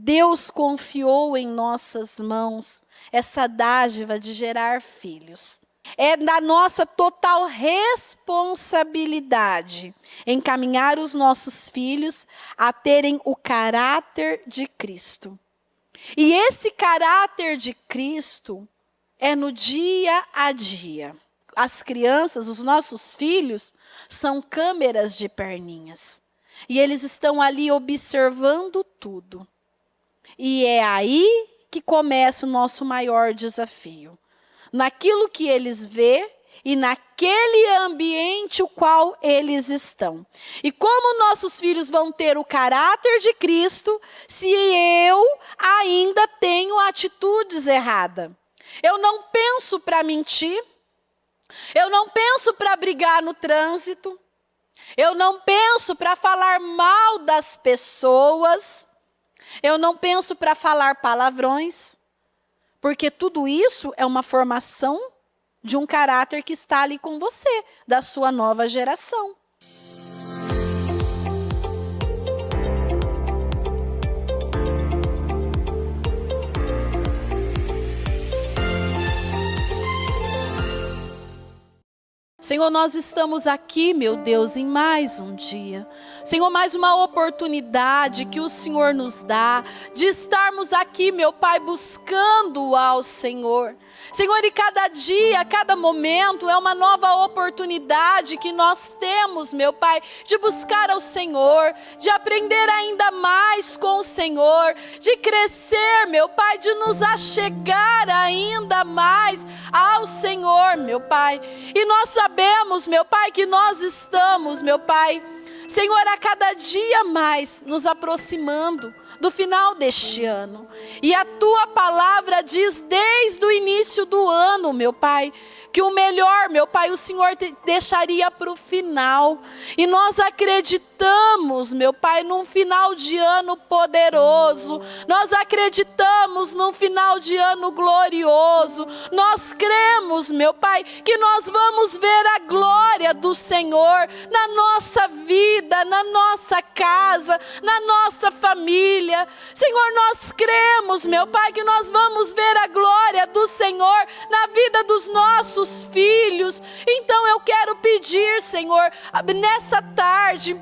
Deus confiou em nossas mãos essa dádiva de gerar filhos. É da nossa total responsabilidade encaminhar os nossos filhos a terem o caráter de Cristo. E esse caráter de Cristo é no dia a dia. As crianças, os nossos filhos, são câmeras de perninhas. E eles estão ali observando tudo. E é aí que começa o nosso maior desafio. Naquilo que eles vê e naquele ambiente o qual eles estão. E como nossos filhos vão ter o caráter de Cristo se eu ainda tenho atitudes erradas? Eu não penso para mentir, eu não penso para brigar no trânsito, eu não penso para falar mal das pessoas, eu não penso para falar palavrões. Porque tudo isso é uma formação de um caráter que está ali com você, da sua nova geração. Senhor, nós estamos aqui, meu Deus, em mais um dia. Senhor, mais uma oportunidade que o Senhor nos dá de estarmos aqui, meu Pai, buscando ao Senhor. Senhor, e cada dia, cada momento é uma nova oportunidade que nós temos, meu Pai, de buscar ao Senhor, de aprender ainda mais com o Senhor, de crescer, meu Pai, de nos achegar ainda mais ao Senhor, meu Pai. E nós sabemos, meu Pai, que nós estamos, meu Pai, Senhor, a cada dia mais nos aproximando do final deste ano. E a Tua palavra diz desde o início do ano, meu Pai, que o melhor, meu Pai, o Senhor deixaria para o final. E nós acreditamos, meu Pai, num final de ano poderoso. Nós acreditamos num final de ano glorioso. Nós cremos, meu Pai, que nós vamos ver a glória do Senhor na nossa vida, na nossa casa, na nossa família. Senhor, nós cremos, meu Pai, que nós vamos ver a glória do Senhor na vida dos nossos filhos. Então eu quero pedir, Senhor, nessa tarde,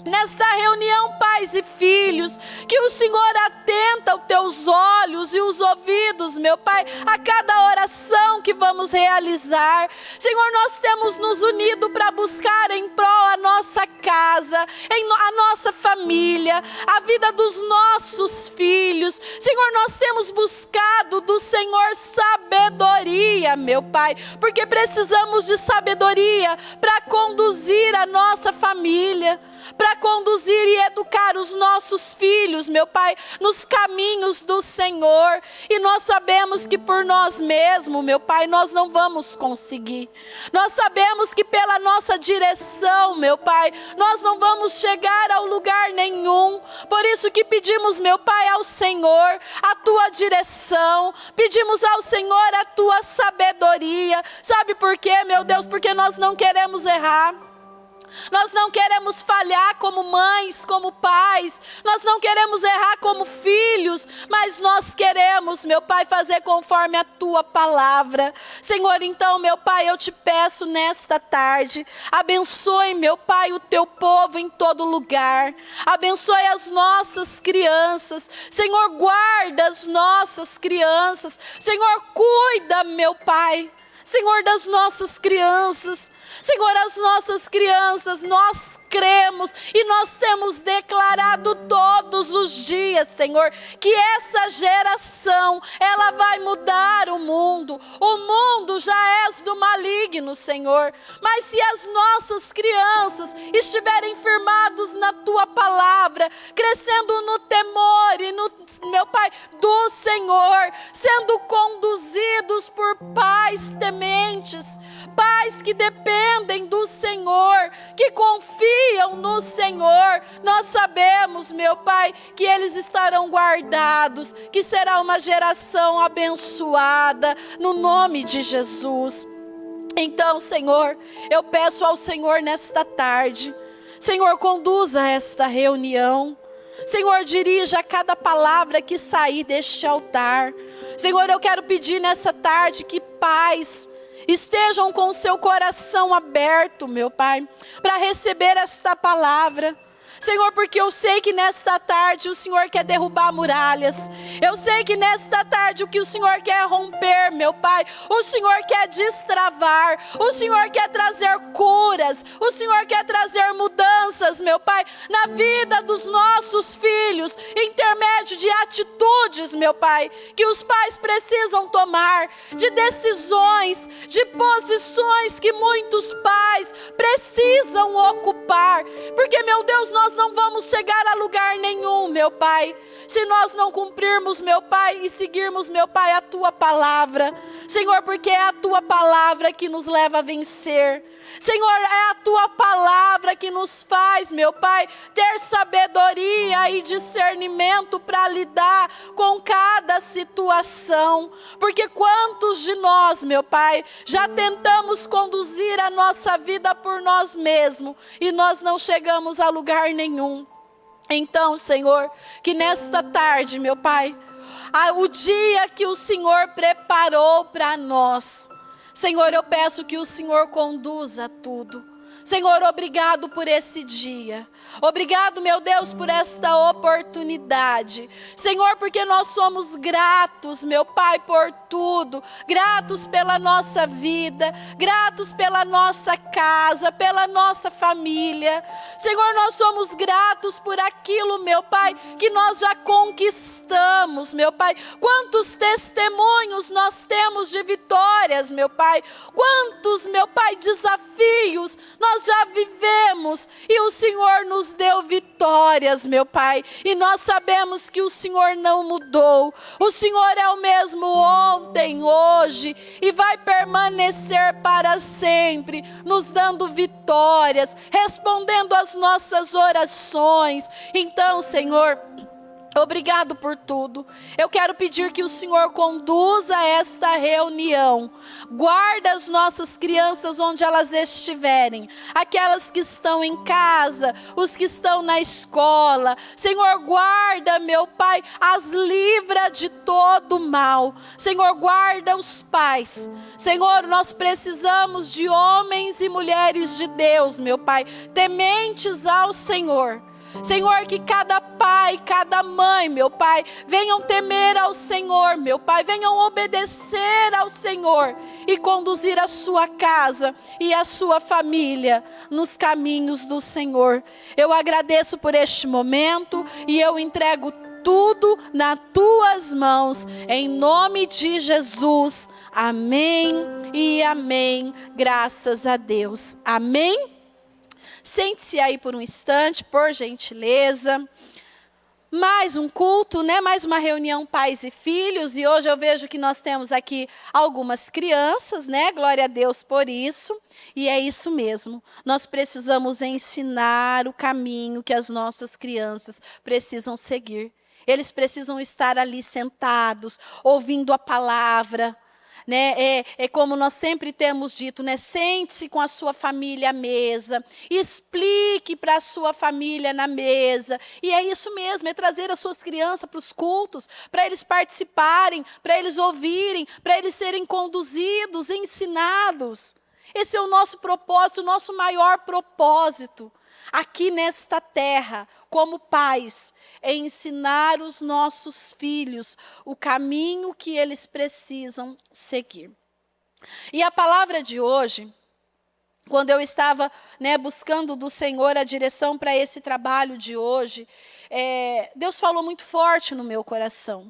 nesta reunião, pais e filhos, que o Senhor atenta os teus olhos e os ouvidos, meu Pai, a cada oração que vamos realizar. Senhor, nós temos nos unido para buscar em prol a nossa casa, a nossa família, a vida dos nossos filhos. Senhor, nós temos buscado do Senhor sabedoria, meu Pai, porque precisamos de sabedoria para conduzir a nossa família, para conduzir e educar os nossos filhos, meu Pai, nos caminhos do Senhor. E nós sabemos que por nós mesmos, meu Pai, nós não vamos conseguir. Nós sabemos que pela nossa direção, meu Pai, nós não vamos chegar ao lugar nenhum. Por isso que pedimos, meu Pai, ao Senhor a Tua direção, pedimos ao Senhor a Tua sabedoria. Sabe por quê, meu Deus? Porque nós não queremos errar. Nós não queremos falhar como mães, como pais. Nós não queremos errar como filhos. Mas nós queremos, meu Pai, fazer conforme a Tua palavra. Senhor, então, meu Pai, eu te peço nesta tarde, abençoe, meu Pai, o Teu povo em todo lugar. Abençoe as nossas crianças. Senhor, guarda as nossas crianças. Senhor, cuida, meu Pai, Senhor, das nossas crianças. Senhor, as nossas crianças, nós cremos e nós temos declarado todos os dias, Senhor, que essa geração, ela vai mudar o mundo. O mundo já é do maligno, Senhor. Mas se as nossas crianças estiverem firmados na Tua palavra, crescendo no temor e no, meu Pai, do Senhor, sendo conduzidos por pais tementes, pais que dependem do Senhor, que confiam no Senhor, nós sabemos, meu Pai, que eles estarão guardados, que será uma geração abençoada, no nome de Jesus. Então, Senhor, eu peço ao Senhor nesta tarde, Senhor, conduza esta reunião. Senhor, dirija cada palavra que sair deste altar. Senhor, eu quero pedir nessa tarde que pais estejam com o seu coração aberto, meu Pai, para receber esta palavra. Senhor, porque eu sei que nesta tarde o Senhor quer derrubar muralhas. Eu sei que nesta tarde o que o Senhor quer romper, meu Pai. O Senhor quer destravar. O Senhor quer trazer curas. O Senhor quer trazer mudanças, meu Pai, na vida dos nossos filhos, intermédio de atitudes, meu Pai, que os pais precisam tomar, de decisões, de posições que muitos pais precisam ocupar. Porque, meu Deus, nós não vamos chegar a lugar nenhum, meu Pai, se nós não cumprirmos, meu Pai, e seguirmos, meu Pai, a Tua palavra. Senhor, porque é a Tua palavra que nos leva a vencer. Senhor, é a Tua palavra que nos faz, meu Pai, ter sabedoria e discernimento para lidar com cada situação. Porque quantos de nós, meu Pai, já tentamos conduzir a nossa vida por nós mesmos e nós não chegamos a lugar nenhum. Então, Senhor, que nesta tarde, meu Pai, o dia que o Senhor preparou para nós, Senhor, eu peço que o Senhor conduza tudo. Senhor, obrigado por esse dia. Obrigado, meu Deus, por esta oportunidade. Senhor, porque nós somos gratos, meu Pai, por tudo. Gratos pela nossa vida, gratos pela nossa casa, pela nossa família. Senhor, nós somos gratos por aquilo, meu Pai, que nós já conquistamos, meu Pai. Quantos testemunhos nós temos de vitórias, meu Pai. Quantos, meu Pai, desafios nós já vivemos e o Senhor nos deu vitórias, meu Pai, e nós sabemos que o Senhor não mudou. O Senhor é o mesmo ontem, hoje e vai permanecer para sempre, nos dando vitórias, respondendo às nossas orações. Então, Senhor, obrigado por tudo. Eu quero pedir que o Senhor conduza esta reunião. Guarda as nossas crianças onde elas estiverem. Aquelas que estão em casa, os que estão na escola. Senhor, guarda, meu Pai, as livra de todo mal. Senhor, guarda os pais. Senhor, nós precisamos de homens e mulheres de Deus, meu Pai, tementes ao Senhor. Senhor, que cada pai, cada mãe, meu Pai, venham temer ao Senhor, meu Pai, venham obedecer ao Senhor e conduzir a sua casa e a sua família nos caminhos do Senhor. Eu agradeço por este momento e eu entrego tudo nas tuas mãos, em nome de Jesus. Amém e amém. Graças a Deus. Amém. Sente-se aí por um instante, por gentileza. Mais um culto, né? Mais uma reunião pais e filhos. E hoje eu vejo que nós temos aqui algumas crianças, né? Glória a Deus por isso. E é isso mesmo. Nós precisamos ensinar o caminho que as nossas crianças precisam seguir. Eles precisam estar ali sentados, ouvindo a palavra. Né? É como nós sempre temos dito, né? Sente-se com a sua família à mesa, explique para a sua família na mesa, e é isso mesmo, é trazer as suas crianças para os cultos, para eles participarem, para eles ouvirem, para eles serem conduzidos, ensinados. Esse é o nosso propósito, o nosso maior propósito aqui nesta terra, como pais, é ensinar os nossos filhos o caminho que eles precisam seguir. E a palavra de hoje, quando eu estava, né, buscando do Senhor a direção para esse trabalho de hoje, Deus falou muito forte no meu coração.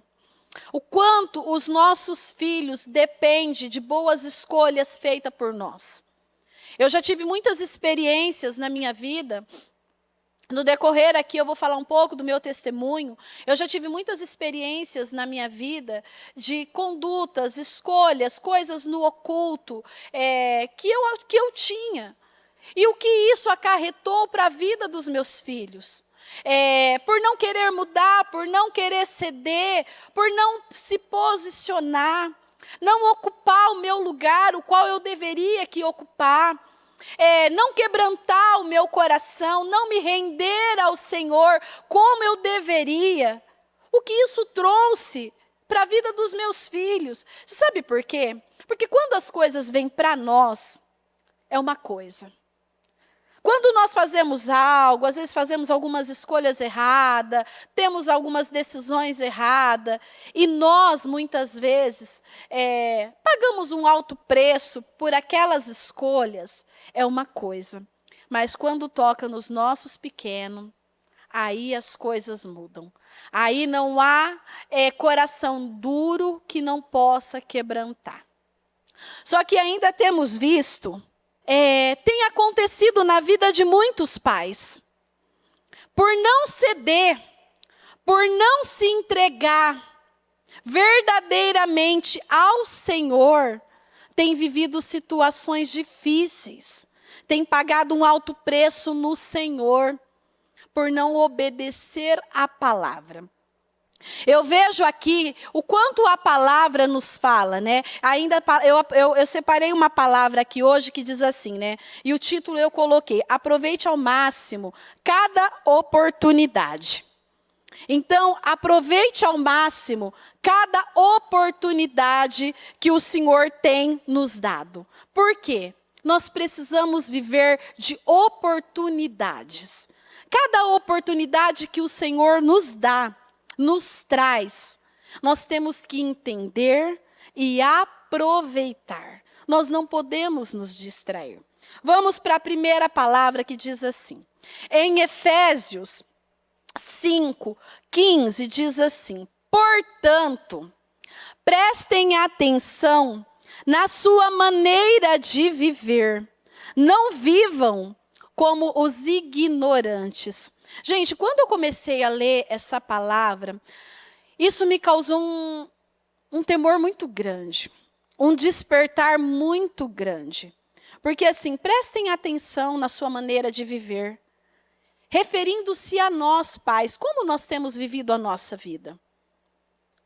O quanto os nossos filhos dependem de boas escolhas feitas por nós. Eu já tive muitas experiências na minha vida. No decorrer aqui eu vou falar um pouco do meu testemunho. Eu já tive muitas experiências na minha vida de condutas, escolhas, coisas no oculto que eu tinha. E o que isso acarretou para a vida dos meus filhos. Por não querer mudar, por não querer ceder, por não se posicionar, não ocupar o meu lugar, o qual eu deveria que ocupar. não quebrantar o meu coração, não me render ao Senhor como eu deveria. O que isso trouxe para a vida dos meus filhos? Você sabe por quê? Porque quando as coisas vêm para nós, é uma coisa. Quando nós fazemos algo, às vezes fazemos algumas escolhas erradas, temos algumas decisões erradas, e nós, muitas vezes, pagamos um alto preço por aquelas escolhas, é uma coisa. Mas quando toca nos nossos pequenos, aí as coisas mudam. Aí não há coração duro que não possa quebrantar. Só que ainda temos visto, tem acontecido na vida de muitos pais. Por não ceder, por não se entregar verdadeiramente ao Senhor, tem vivido situações difíceis, tem pagado um alto preço no Senhor, por não obedecer à palavra. Eu vejo aqui o quanto a palavra nos fala, né? Ainda eu separei uma palavra aqui hoje que diz assim, né? E o título eu coloquei: aproveite ao máximo cada oportunidade. Então, aproveite ao máximo cada oportunidade que o Senhor tem nos dado. Por quê? Nós precisamos viver de oportunidades. Cada oportunidade que o Senhor nos dá, nos traz, nós temos que entender e aproveitar. Nós não podemos nos distrair. Vamos para a primeira palavra que diz assim. Em Efésios 5:15 diz assim: portanto, prestem atenção na sua maneira de viver. Não vivam como os ignorantes. Gente, quando eu comecei a ler essa palavra, isso me causou um temor muito grande, um despertar muito grande. Porque assim, prestem atenção na sua maneira de viver, referindo-se a nós, pais, como nós temos vivido a nossa vida.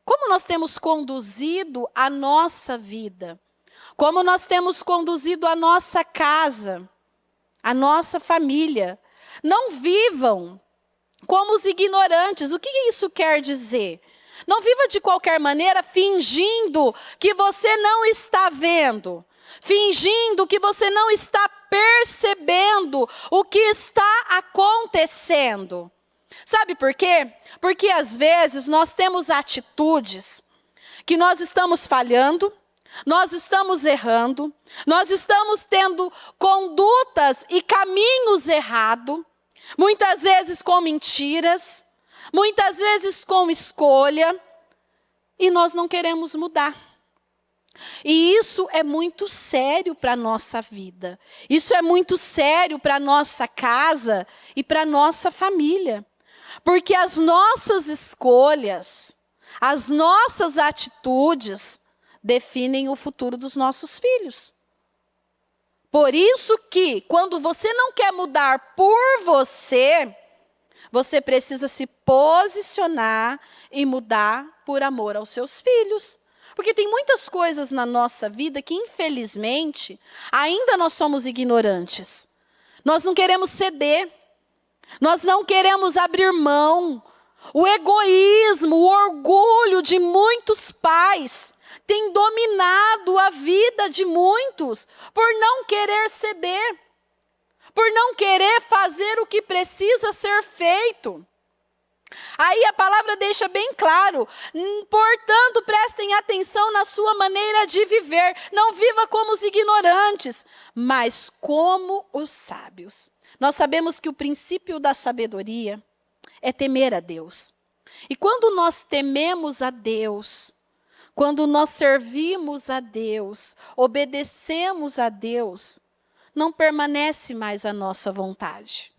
Como nós temos conduzido a nossa vida. Como nós temos conduzido a nossa casa, a nossa família. Não vivam como os ignorantes. O que isso quer dizer? Não viva de qualquer maneira fingindo que você não está vendo. Fingindo que você não está percebendo o que está acontecendo. Sabe por quê? Porque às vezes nós temos atitudes que nós estamos falhando, nós estamos errando, nós estamos tendo condutas e caminhos errados, muitas vezes com mentiras, muitas vezes com escolha, e nós não queremos mudar. E isso é muito sério para a nossa vida. Isso é muito sério para a nossa casa e para a nossa família. Porque as nossas escolhas, as nossas atitudes definem o futuro dos nossos filhos. Por isso que, quando você não quer mudar por você, você precisa se posicionar e mudar por amor aos seus filhos. Porque tem muitas coisas na nossa vida que, infelizmente, ainda nós somos ignorantes. Nós não queremos ceder. Nós não queremos abrir mão. O egoísmo, o orgulho de muitos pais tem dominado a vida de muitos por não querer ceder, por não querer fazer o que precisa ser feito. Aí a palavra deixa bem claro, portanto, prestem atenção na sua maneira de viver. Não viva como os ignorantes, mas como os sábios. Nós sabemos que o princípio da sabedoria é temer a Deus. E quando nós tememos a Deus, quando nós servimos a Deus, obedecemos a Deus, não permanece mais a nossa vontade.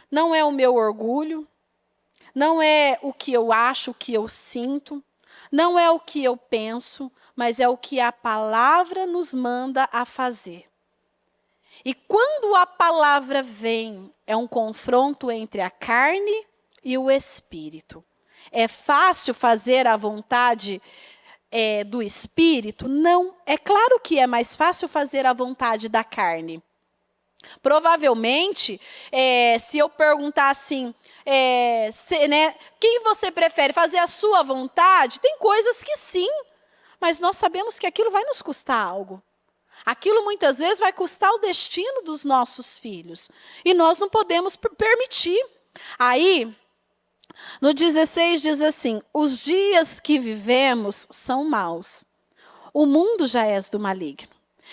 Não é o meu orgulho, não é o que eu acho, o que eu sinto, não é o que eu penso, mas é o que a palavra nos manda a fazer. E quando a palavra vem, é um confronto entre a carne e o espírito. É fácil fazer a vontade do espírito? Não. É claro que é mais fácil fazer a vontade da carne. Provavelmente, se eu perguntar assim, né, quem você prefere, fazer a sua vontade? Tem coisas que sim, mas nós sabemos que aquilo vai nos custar algo. Aquilo muitas vezes vai custar o destino dos nossos filhos. E nós não podemos permitir. Aí, no 16 diz assim: os dias que vivemos são maus. O mundo já é do maligno.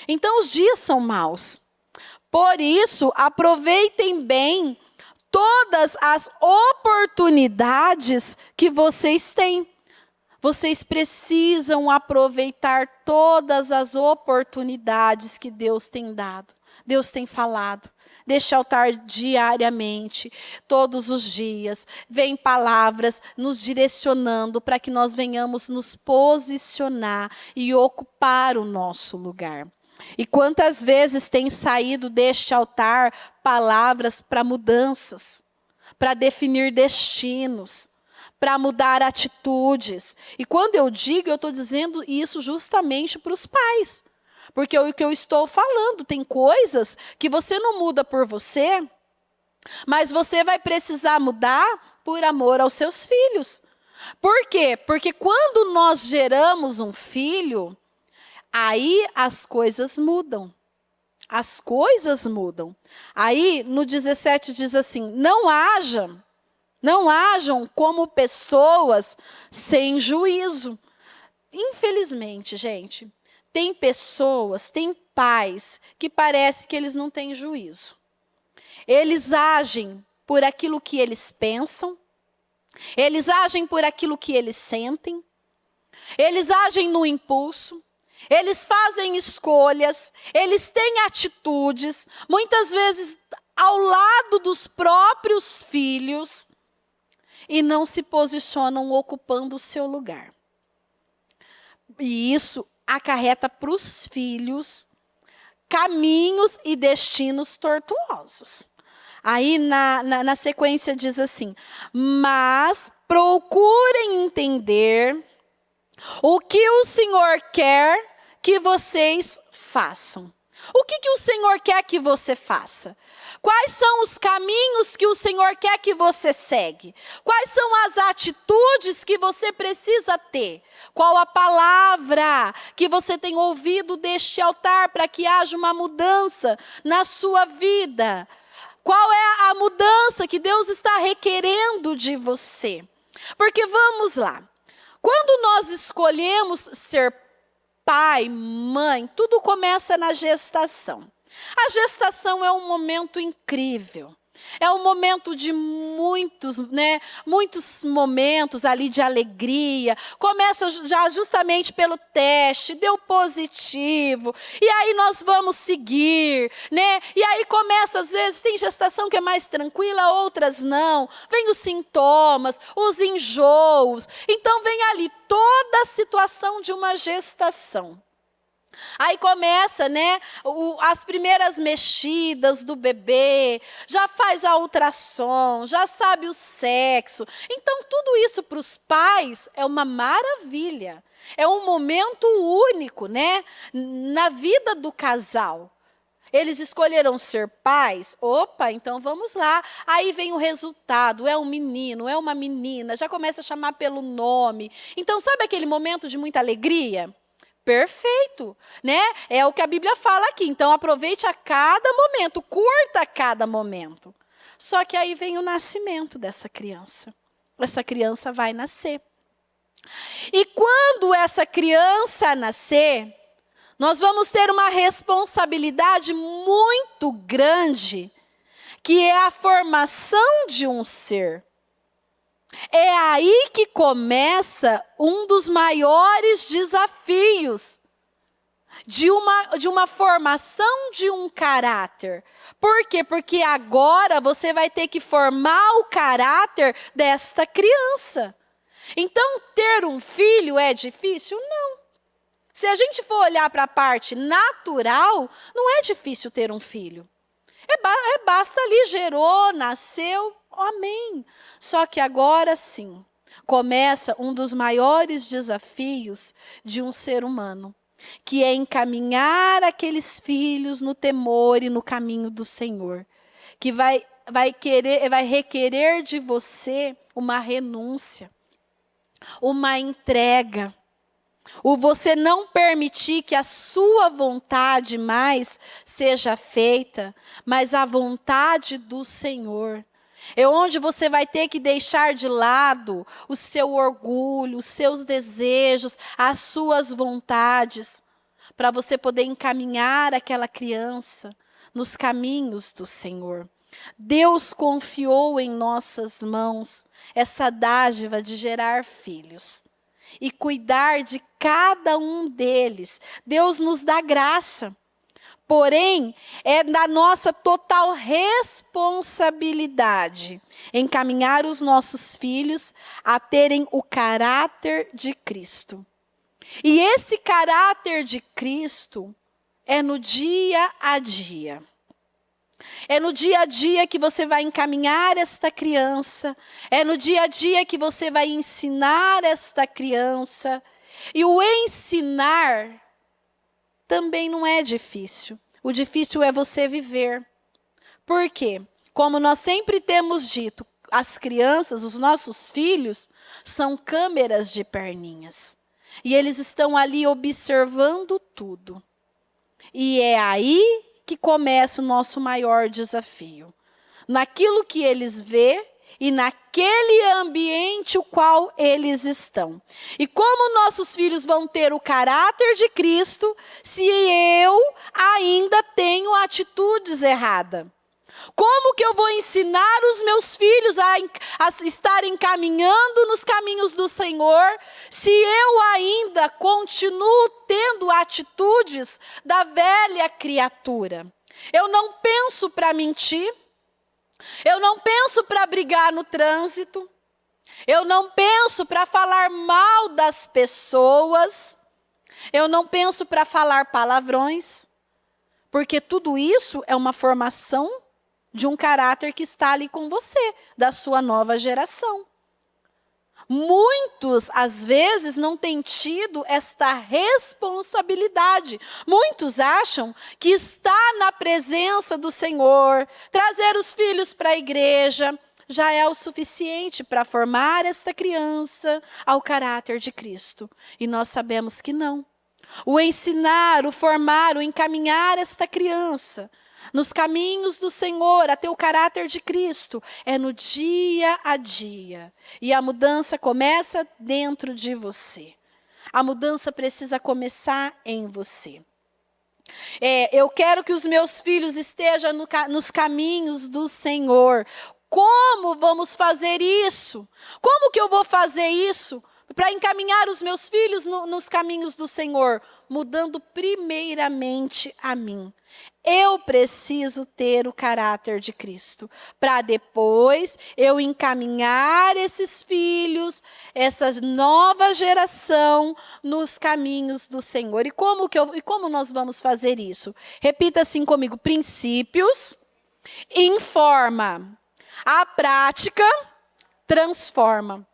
Então os dias são maus. Por isso, aproveitem bem todas as oportunidades que vocês têm. Vocês precisam aproveitar todas as oportunidades que Deus tem dado. Deus tem falado. Deste altar diariamente, todos os dias, vem palavras nos direcionando para que nós venhamos nos posicionar e ocupar o nosso lugar. E quantas vezes tem saído deste altar palavras para mudanças, para definir destinos, para mudar atitudes. E quando eu digo, eu estou dizendo isso justamente para os pais. Porque o que eu estou falando, tem coisas que você não muda por você, mas você vai precisar mudar por amor aos seus filhos. Por quê? Porque quando nós geramos um filho, aí as coisas mudam. As coisas mudam. Aí no 17 diz assim: não hajam como pessoas sem juízo. Infelizmente, gente, tem pessoas, tem pais que parece que eles não têm juízo. Eles agem por aquilo que eles pensam, eles agem por aquilo que eles sentem, eles agem no impulso, eles fazem escolhas, eles têm atitudes, muitas vezes ao lado dos próprios filhos, e não se posicionam ocupando o seu lugar. E isso acarreta para os filhos caminhos e destinos tortuosos. Aí na sequência diz assim: mas procurem entender o que o Senhor quer que vocês façam. O que o Senhor quer que você faça? Quais são os caminhos que o Senhor quer que você segue? Quais são as atitudes que você precisa ter? Qual a palavra que você tem ouvido deste altar para que haja uma mudança na sua vida? Qual é a mudança que Deus está requerendo de você? Porque vamos lá, quando nós escolhemos ser pai, mãe, tudo começa na gestação. A gestação é um momento incrível. É um momento de muitos momentos ali de alegria. Começa já justamente pelo teste, deu positivo. E aí nós vamos seguir, né? E aí começa, às vezes, tem gestação que é mais tranquila, outras não. Vem os sintomas, os enjoos. Então vem ali toda a situação de uma gestação. Aí começa, né, as primeiras mexidas do bebê, já faz a ultrassom, já sabe o sexo. Então, tudo isso para os pais é uma maravilha. É um momento único, né, na vida do casal. Eles escolheram ser pais? Opa, então vamos lá. Aí vem o resultado, é um menino, é uma menina, já começa a chamar pelo nome. Então, sabe aquele momento de muita alegria? Perfeito, né? É o que a Bíblia fala aqui. Então, aproveite a cada momento, curta a cada momento. Só que aí vem o nascimento dessa criança. Essa criança vai nascer. E quando essa criança nascer, nós vamos ter uma responsabilidade muito grande, que é a formação de um ser. É aí que começa um dos maiores desafios de uma formação de um caráter. Por quê? Porque agora você vai ter que formar o caráter desta criança. Então, ter um filho é difícil? Não. Se a gente for olhar para a parte natural, não é difícil ter um filho. Basta ali, gerou, nasceu, amém. Só que agora sim, começa um dos maiores desafios de um ser humano. que é encaminhar aqueles filhos no temor e no caminho do Senhor, que vai requerer de você uma renúncia, uma entrega, o você não permitir que a sua vontade mais seja feita, mas a vontade do Senhor. É onde você vai ter que deixar de lado o seu orgulho, os seus desejos, as suas vontades, para você poder encaminhar aquela criança nos caminhos do Senhor. Deus confiou em nossas mãos essa dádiva de gerar filhos e cuidar de cada um deles. Deus nos dá graça. Porém, é da nossa total responsabilidade encaminhar os nossos filhos a terem o caráter de Cristo. E esse caráter de Cristo é no dia a dia. É no dia a dia que você vai encaminhar esta criança. É no dia a dia que você vai ensinar esta criança. E o ensinar também não é difícil. O difícil é você viver. Por quê? Como nós sempre temos dito, as crianças, os nossos filhos, são câmeras de perninhas. E eles estão ali observando tudo. E é aí que começa o nosso maior desafio. Naquilo que eles vê e naquele ambiente o qual eles estão. E como nossos filhos vão ter o caráter de Cristo se eu ainda tenho atitudes erradas? Como que eu vou ensinar os meus filhos a estarem caminhando nos caminhos do Senhor, se eu ainda continuo tendo atitudes da velha criatura? Eu não penso para mentir, eu não penso para brigar no trânsito, eu não penso para falar mal das pessoas, eu não penso para falar palavrões, porque tudo isso é uma formação de um caráter que está ali com você, da sua nova geração. Muitos, às vezes, não têm tido esta responsabilidade. Muitos acham que estar na presença do Senhor, trazer os filhos para a igreja, já é o suficiente para formar esta criança ao caráter de Cristo. E nós sabemos que não. O ensinar, o formar, o encaminhar esta criança nos caminhos do Senhor, a ter o caráter de Cristo, é no dia a dia. E a mudança começa dentro de você. A mudança precisa começar em você. Eu quero que os meus filhos estejam nos caminhos do Senhor. Como vamos fazer isso? Como que eu vou fazer isso para encaminhar os meus filhos nos caminhos do Senhor? Mudando primeiramente a mim. Eu preciso ter o caráter de Cristo, para depois eu encaminhar esses filhos, essa nova geração, nos caminhos do Senhor. E como nós vamos fazer isso? Repita assim comigo: princípios informa, a prática transforma.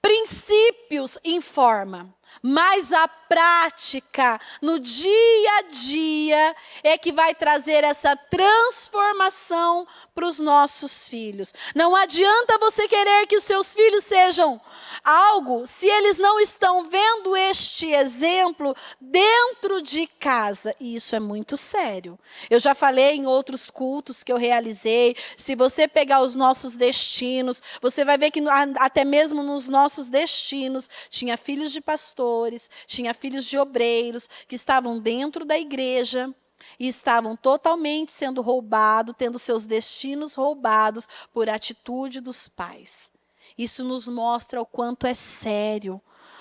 Princípios informa, mas a prática no dia a dia é que vai trazer essa transformação para os nossos filhos. Não adianta você querer que os seus filhos sejam algo se eles não estão vendo este exemplo dentro de casa. E isso é muito sério. Eu já falei em outros cultos que eu realizei. Se você pegar os nossos destinos, você vai ver que até mesmo nos nossos destinos tinha filhos de pastores, tinha filhos de obreiros que estavam dentro da igreja e estavam totalmente sendo roubados, tendo seus destinos roubados por atitude dos pais. Isso nos mostra o quanto é sério.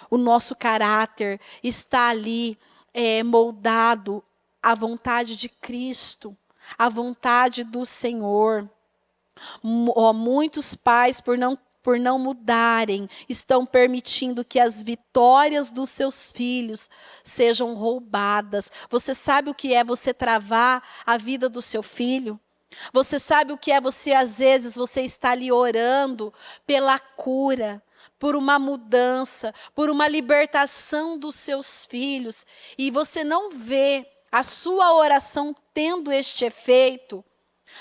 O nosso caráter está ali moldado à vontade de Cristo, à vontade do Senhor. Muitos pais, por não mudarem, estão permitindo que as vitórias dos seus filhos sejam roubadas. Você sabe o que é você travar a vida do seu filho? Você sabe o que é às vezes, você está ali orando pela cura, por uma mudança, por uma libertação dos seus filhos, e você não vê a sua oração tendo este efeito,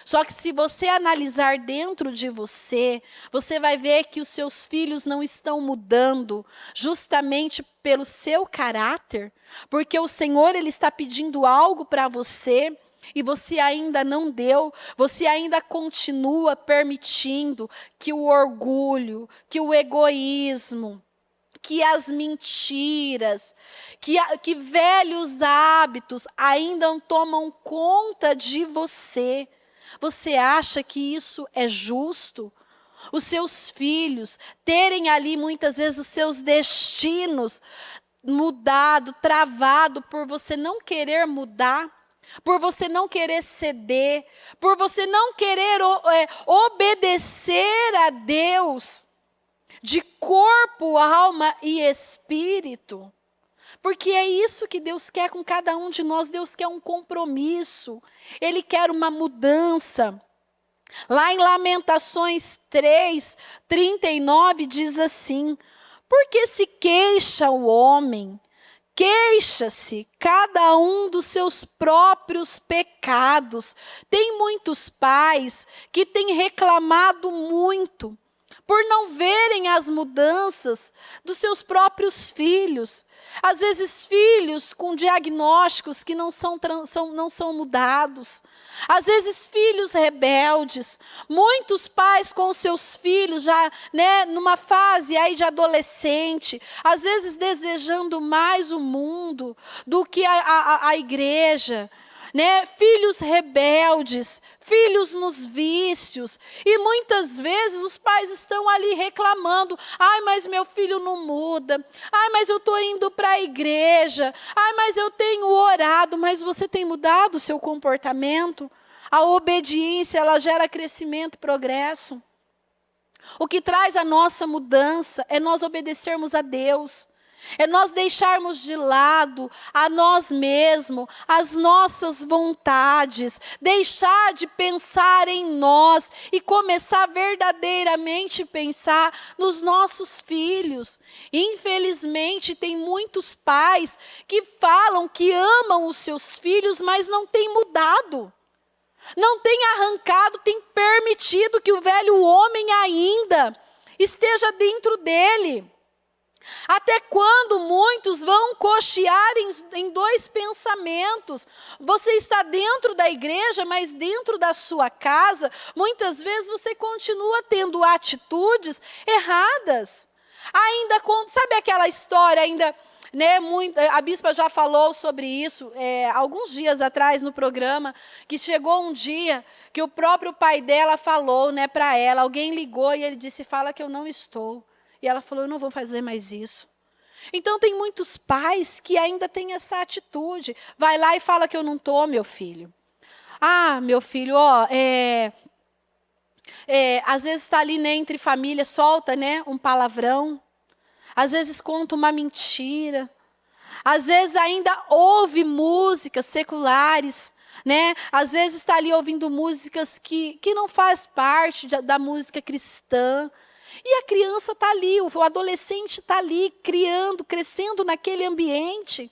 só que se você analisar dentro de você, você vai ver que os seus filhos não estão mudando justamente pelo seu caráter, porque o Senhor ele está pedindo algo para você e você ainda não deu, você ainda continua permitindo que o orgulho, que o egoísmo, que as mentiras, que velhos hábitos ainda tomam conta de você. Você acha que isso é justo? Os seus filhos terem ali muitas vezes os seus destinos mudado, travado por você não querer mudar, por você não querer ceder, por você não querer obedecer a Deus de corpo, alma e espírito. Porque é isso que Deus quer com cada um de nós. Deus quer um compromisso. Ele quer uma mudança. Lá em Lamentações 3:39 diz assim: porque se queixa o homem, queixa-se cada um dos seus próprios pecados. Tem muitos pais que têm reclamado muito por não verem as mudanças dos seus próprios filhos. Às vezes filhos com diagnósticos que não são mudados. Às vezes filhos rebeldes. Muitos pais com os seus filhos já numa fase aí de adolescente. Às vezes desejando mais o mundo do que a igreja. Filhos rebeldes, filhos nos vícios, e muitas vezes os pais estão ali reclamando: ai, mas meu filho não muda, ai, mas eu estou indo para a igreja, ai, mas eu tenho orado. Mas você tem mudado o seu comportamento? A obediência, ela gera crescimento e progresso. O que traz a nossa mudança é nós obedecermos a Deus. É nós deixarmos de lado a nós mesmos, as nossas vontades, deixar de pensar em nós e começar verdadeiramente a pensar nos nossos filhos. Infelizmente, tem muitos pais que falam que amam os seus filhos, mas não têm mudado. Não têm arrancado, têm permitido que o velho homem ainda esteja dentro dele. Até quando muitos vão cochear em dois pensamentos? Você está dentro da igreja, mas dentro da sua casa, muitas vezes você continua tendo atitudes erradas. Sabe aquela história ainda, a bispa já falou sobre isso alguns dias atrás no programa, que chegou um dia que o próprio pai dela falou para ela, alguém ligou e ele disse: fala que eu não estou. E ela falou: eu não vou fazer mais isso. Então, tem muitos pais que ainda têm essa atitude. Vai lá e fala que eu não estou, meu filho. Ah, meu filho, às vezes está ali entre família, solta um palavrão. Às vezes conta uma mentira. Às vezes ainda ouve músicas seculares. Às vezes está ali ouvindo músicas que não faz parte da música cristã. E a criança está ali, o adolescente está ali, crescendo naquele ambiente.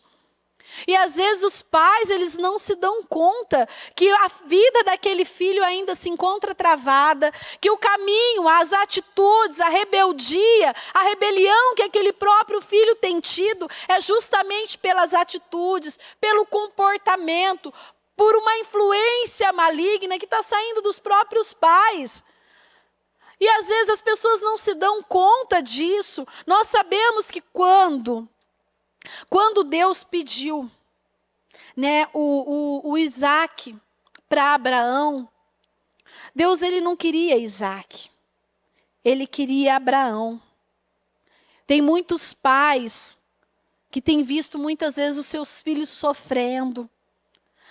E às vezes os pais, eles não se dão conta que a vida daquele filho ainda se encontra travada, que o caminho, as atitudes, a rebeldia, a rebelião que aquele próprio filho tem tido é justamente pelas atitudes, pelo comportamento, por uma influência maligna que está saindo dos próprios pais. E às vezes as pessoas não se dão conta disso. Nós sabemos que quando Deus pediu o Isaac para Abraão, Deus ele não queria Isaac, ele queria Abraão. Tem muitos pais que têm visto muitas vezes os seus filhos sofrendo,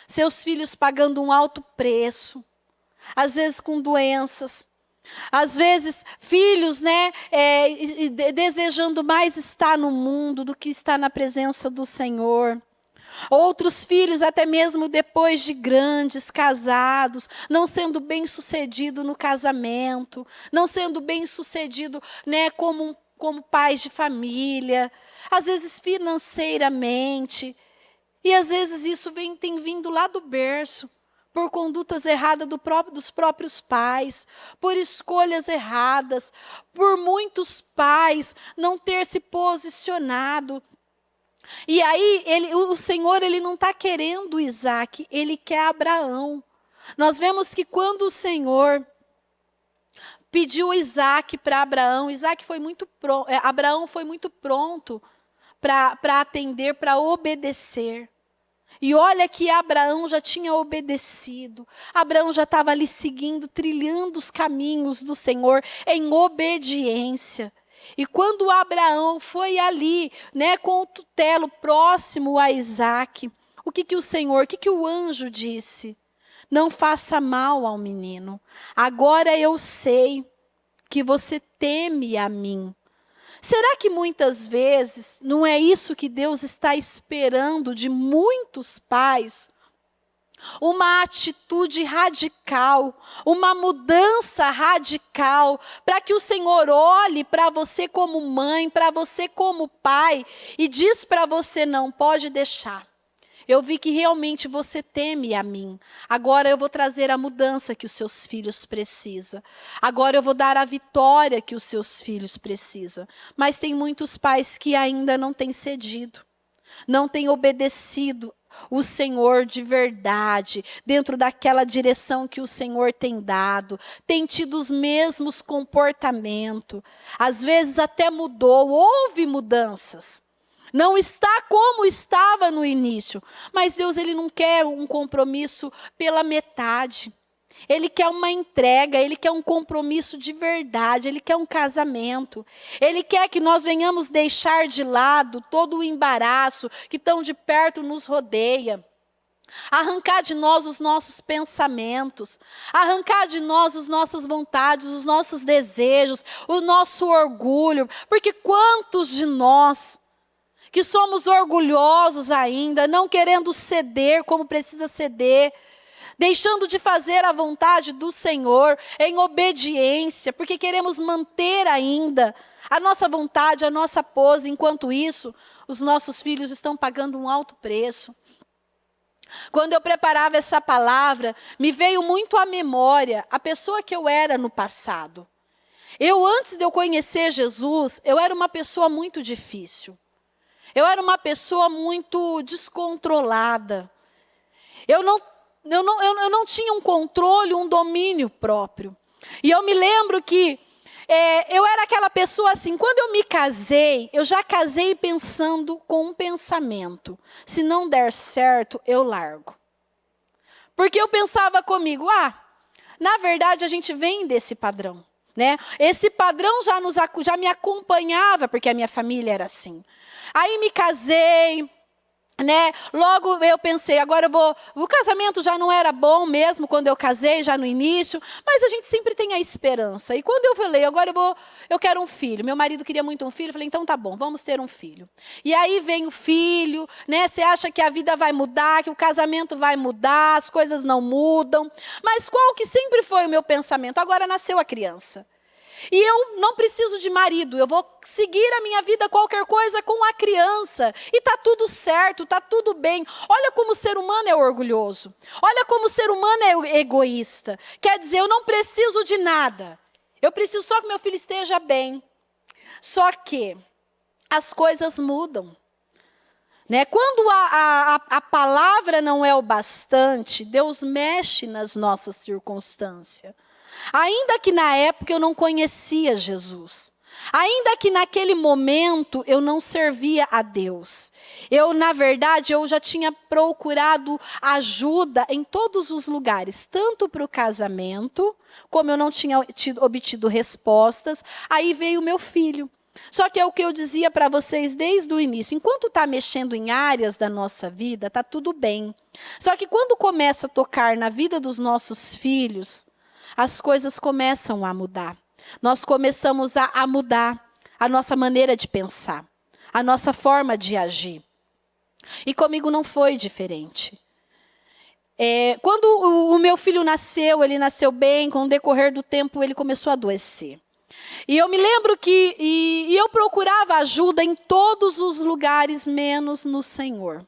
seus filhos pagando um alto preço, às vezes com doenças. Às vezes, filhos, desejando mais estar no mundo do que estar na presença do Senhor. Outros filhos, até mesmo depois de grandes, casados, não sendo bem-sucedido no casamento, não sendo bem-sucedido como como pais de família, às vezes financeiramente, e às vezes isso tem vindo lá do berço, por condutas erradas dos próprios pais, por escolhas erradas, por muitos pais não ter se posicionado. E aí, o Senhor ele não está querendo Isaac, ele quer Abraão. Nós vemos que quando o Senhor pediu Isaac para Abraão, Abraão foi muito pronto para atender, para obedecer. E olha que Abraão já tinha obedecido. Abraão já estava ali seguindo, trilhando os caminhos do Senhor em obediência. E quando Abraão foi ali, né, com o tutelo próximo a Isaac, o que o anjo disse? Não faça mal ao menino. Agora eu sei que você teme a mim. Será que muitas vezes não é isso que Deus está esperando de muitos pais? Uma atitude radical, uma mudança radical, para que o Senhor olhe para você como mãe, para você como pai, e diz para você: não pode deixar. Eu vi que realmente você teme a mim. Agora eu vou trazer a mudança que os seus filhos precisam. Agora eu vou dar a vitória que os seus filhos precisam. Mas tem muitos pais que ainda não têm cedido, não têm obedecido o Senhor de verdade, dentro daquela direção que o Senhor tem dado, tem tido os mesmos comportamentos. Às vezes até mudou, houve mudanças. Não está como estava no início. Mas Deus ele não quer um compromisso pela metade. Ele quer uma entrega, Ele quer um compromisso de verdade, Ele quer um casamento. Ele quer que nós venhamos deixar de lado todo o embaraço que tão de perto nos rodeia. Arrancar de nós os nossos pensamentos, arrancar de nós as nossas vontades, os nossos desejos, o nosso orgulho. Porque quantos de nós que somos orgulhosos ainda, não querendo ceder como precisa ceder, deixando de fazer a vontade do Senhor em obediência, porque queremos manter ainda a nossa vontade, a nossa pose. Enquanto isso, os nossos filhos estão pagando um alto preço. Quando eu preparava essa palavra, me veio muito à memória a pessoa que eu era no passado. Antes de eu conhecer Jesus, eu era uma pessoa muito difícil. Eu era uma pessoa muito descontrolada. Eu não tinha um controle, um domínio próprio. E eu me lembro que eu era aquela pessoa assim, quando eu me casei, eu já casei pensando com um pensamento: se não der certo, eu largo. Porque eu pensava comigo: na verdade a gente vem desse padrão. Né? Esse padrão já me acompanhava, porque a minha família era assim. Aí me casei, né? Logo eu pensei, agora o casamento já não era bom mesmo quando eu casei, já no início, mas a gente sempre tem a esperança. E quando eu falei, agora eu quero um filho. Meu marido queria muito um filho, eu falei, então tá bom, vamos ter um filho. E aí vem o filho, né? Você acha que a vida vai mudar, que o casamento vai mudar, as coisas não mudam. Mas qual que sempre foi o meu pensamento? Agora nasceu a criança. E eu não preciso de marido, eu vou seguir a minha vida, qualquer coisa, com a criança. E está tudo certo, está tudo bem. Olha como o ser humano é orgulhoso. Olha como o ser humano é egoísta. Quer dizer, eu não preciso de nada. Eu preciso só que meu filho esteja bem. Só que as coisas mudam. Né? Quando a palavra não é o bastante, Deus mexe nas nossas circunstâncias. Ainda que na época eu não conhecia Jesus. Ainda que naquele momento eu não servia a Deus. Na verdade, eu já tinha procurado ajuda em todos os lugares. Tanto para o casamento, como eu não tinha obtido respostas. Aí veio o meu filho. Só que é o que eu dizia para vocês desde o início. Enquanto está mexendo em áreas da nossa vida, está tudo bem. Só que quando começa a tocar na vida dos nossos filhos, as coisas começam a mudar. Nós começamos a mudar a nossa maneira de pensar, a nossa forma de agir. E comigo não foi diferente. Quando o meu filho nasceu, ele nasceu bem, com o decorrer do tempo ele começou a adoecer. E eu me lembro que eu procurava ajuda em todos os lugares, menos no Senhor.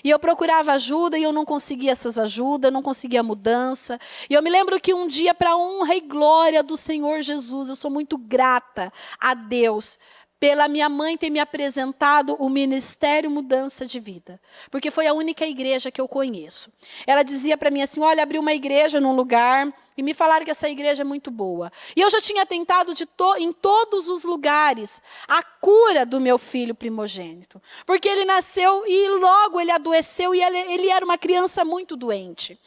E eu procurava ajuda e eu não conseguia essas ajudas, não conseguia mudança. E eu me lembro que um dia, para a honra e glória do Senhor Jesus, eu sou muito grata a Deus pela minha mãe ter me apresentado o Ministério Mudança de Vida. Porque foi a única igreja que eu conheço. Ela dizia para mim assim, olha, abriu uma igreja num lugar e me falaram que essa igreja é muito boa. E eu já tinha tentado em todos os lugares a cura do meu filho primogênito. Porque ele nasceu e logo ele adoeceu e ele era uma criança muito doente.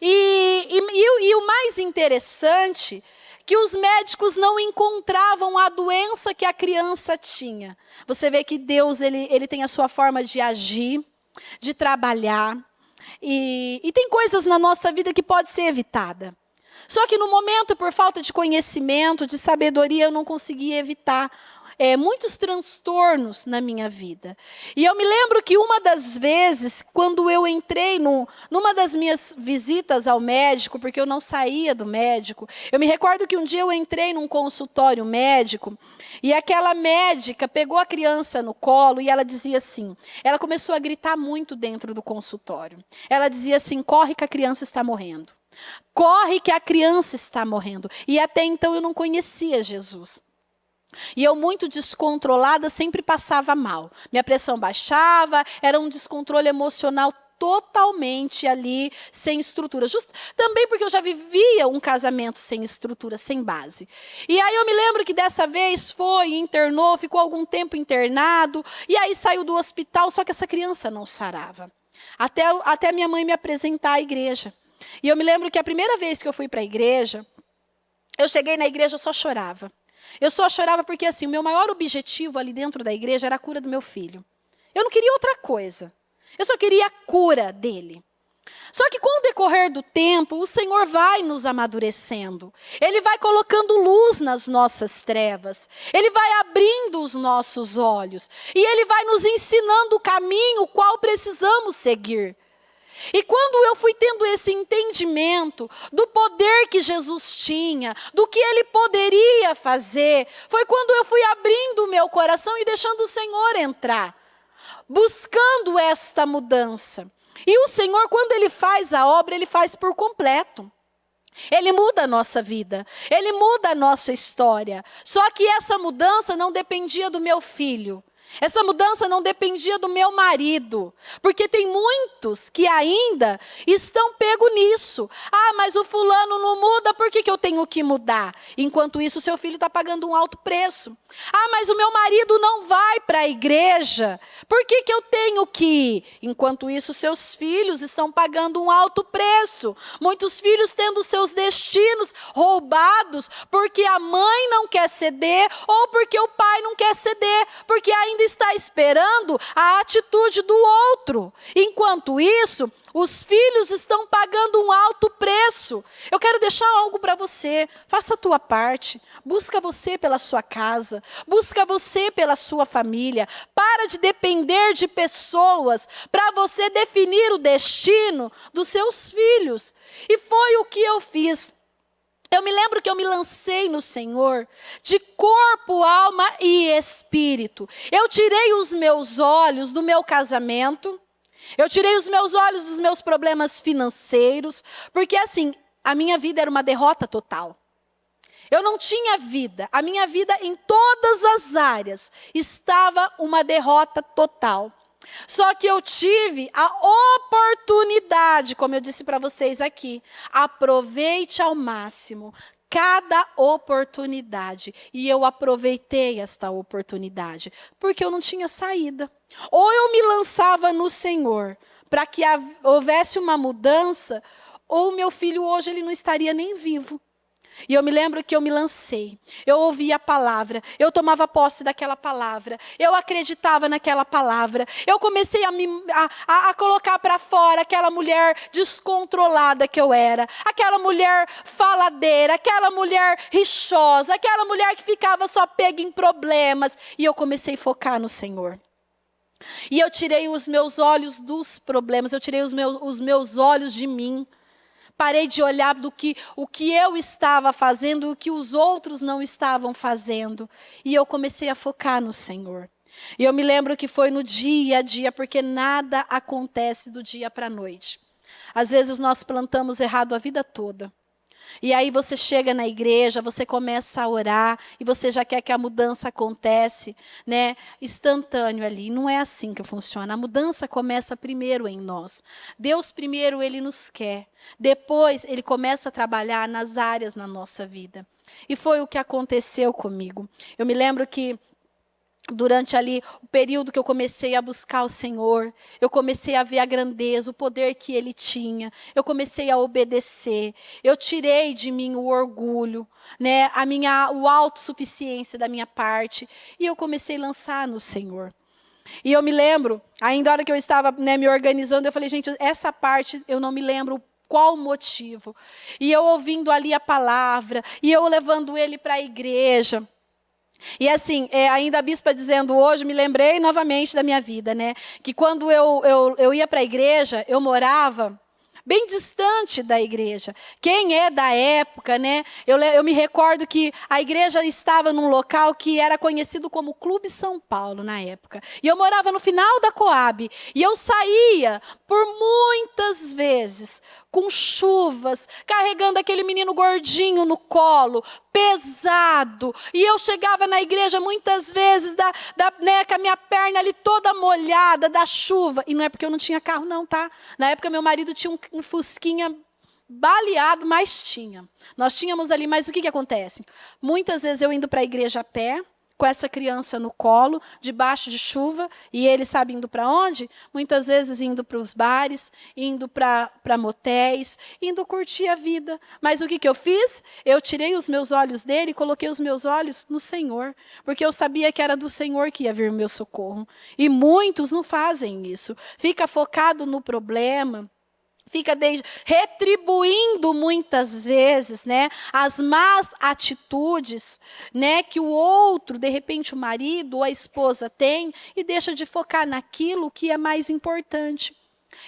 E o mais interessante que os médicos não encontravam a doença que a criança tinha. Você vê que Deus ele tem a sua forma de agir, de trabalhar. E tem coisas na nossa vida que pode ser evitada. Só que no momento, por falta de conhecimento, de sabedoria, eu não conseguia evitar muitos transtornos na minha vida. E eu me lembro que uma das vezes, quando eu entrei numa das minhas visitas ao médico, porque eu não saía do médico, eu me recordo que um dia eu entrei num consultório médico, e aquela médica pegou a criança no colo e ela dizia assim, ela começou a gritar muito dentro do consultório. Ela dizia assim, corre que a criança está morrendo. Corre que a criança está morrendo. E até então eu não conhecia Jesus. E eu, muito descontrolada, sempre passava mal. Minha pressão baixava, era um descontrole emocional totalmente ali, sem estrutura. Também porque eu já vivia um casamento sem estrutura, sem base. E aí eu me lembro que dessa vez internou, ficou algum tempo internado, e aí saiu do hospital, só que essa criança não sarava. Até minha mãe me apresentar à igreja. E eu me lembro que a primeira vez que eu fui para a igreja, eu cheguei na igreja, eu só chorava. Eu só chorava porque, assim, o meu maior objetivo ali dentro da igreja era a cura do meu filho. Eu não queria outra coisa. Eu só queria a cura dele. Só que com o decorrer do tempo, o Senhor vai nos amadurecendo. Ele vai colocando luz nas nossas trevas. Ele vai abrindo os nossos olhos. E Ele vai nos ensinando o caminho o qual precisamos seguir. E quando eu fui tendo esse entendimento do poder que Jesus tinha, do que Ele poderia fazer, foi quando eu fui abrindo o meu coração e deixando o Senhor entrar, buscando esta mudança. E o Senhor, quando Ele faz a obra, Ele faz por completo. Ele muda a nossa vida, Ele muda a nossa história. Só que essa mudança não dependia do meu filho. Essa mudança não dependia do meu marido, porque tem muitos que ainda estão pegos nisso. Ah, mas o fulano não muda, por que eu tenho que mudar? Enquanto isso, o seu filho está pagando um alto preço. Ah, mas o meu marido não vai para a igreja, por que eu tenho que ir? Enquanto isso, seus filhos estão pagando um alto preço. Muitos filhos tendo seus destinos roubados, porque a mãe não quer ceder, ou porque o pai não quer ceder, porque ainda está esperando a atitude do outro. Enquanto isso, os filhos estão pagando um alto preço. Eu quero deixar algo para você. Faça a tua parte. Busca você pela sua casa. Busca você pela sua família. Para de depender de pessoas para você definir o destino dos seus filhos. E foi o que eu fiz. Eu me lembro que eu me lancei no Senhor de corpo, alma e espírito. Eu tirei os meus olhos do meu casamento. Eu tirei os meus olhos dos meus problemas financeiros. Porque assim, a minha vida era uma derrota total. Eu não tinha vida. A minha vida em todas as áreas estava uma derrota total. Só que eu tive a oportunidade, como eu disse para vocês aqui, aproveite ao máximo cada oportunidade. E eu aproveitei esta oportunidade, porque eu não tinha saída. Ou eu me lançava no Senhor, para que houvesse uma mudança, ou meu filho hoje ele não estaria nem vivo. E eu me lembro que eu me lancei, eu ouvia a palavra, eu tomava posse daquela palavra, eu acreditava naquela palavra, eu comecei a colocar para fora aquela mulher descontrolada que eu era, aquela mulher faladeira, aquela mulher rixosa, aquela mulher que ficava só pega em problemas, e eu comecei a focar no Senhor. E eu tirei os meus olhos dos problemas, eu tirei os meus olhos de mim, Parei de olhar o que eu estava fazendo e o que os outros não estavam fazendo. E eu comecei a focar no Senhor. E eu me lembro que foi no dia a dia, porque nada acontece do dia para a noite. Às vezes nós plantamos errado a vida toda. E aí você chega na igreja, você começa a orar e você já quer que a mudança acontece, né, instantâneo ali. Não é assim que funciona. A mudança começa primeiro em nós. Deus primeiro ele nos quer. Depois ele começa a trabalhar nas áreas na nossa vida. E foi o que aconteceu comigo. Eu me lembro que durante ali o período que eu comecei a buscar o Senhor, eu comecei a ver a grandeza, o poder que Ele tinha, eu comecei a obedecer, eu tirei de mim o orgulho, né, o autossuficiência da minha parte, e eu comecei a lançar no Senhor. E eu me lembro, ainda a hora que eu estava, né, me organizando, eu falei, gente, essa parte eu não me lembro qual o motivo. E eu ouvindo ali a palavra, e eu levando ele para a igreja. E assim, ainda a bispa dizendo hoje, me lembrei novamente da minha vida, né? Que quando eu ia para a igreja, eu morava bem distante da igreja. Quem é da época, né? Eu me recordo que a igreja estava num local que era conhecido como Clube São Paulo na época. E eu morava no final da Coab. E eu saía por muitas vezes, com chuvas, carregando aquele menino gordinho no colo, pesado. E eu chegava na igreja muitas vezes né, com a minha perna ali toda molhada da chuva. E não é porque eu não tinha carro não, tá? Na época meu marido tinha um fusquinha baleado, mas tinha. Nós tínhamos ali, mas o que acontece? Muitas vezes eu indo para a igreja a pé, com essa criança no colo, debaixo de chuva, e ele sabe indo para onde? Muitas vezes indo para os bares, indo para motéis, indo curtir a vida. Mas o que eu fiz? Eu tirei os meus olhos dele e coloquei os meus olhos no Senhor, porque eu sabia que era do Senhor que ia vir o meu socorro. E muitos não fazem isso. Fica focado no problema, fica retribuindo muitas vezes, né, as más atitudes, né, que o outro, de repente o marido ou a esposa tem, e deixa de focar naquilo que é mais importante.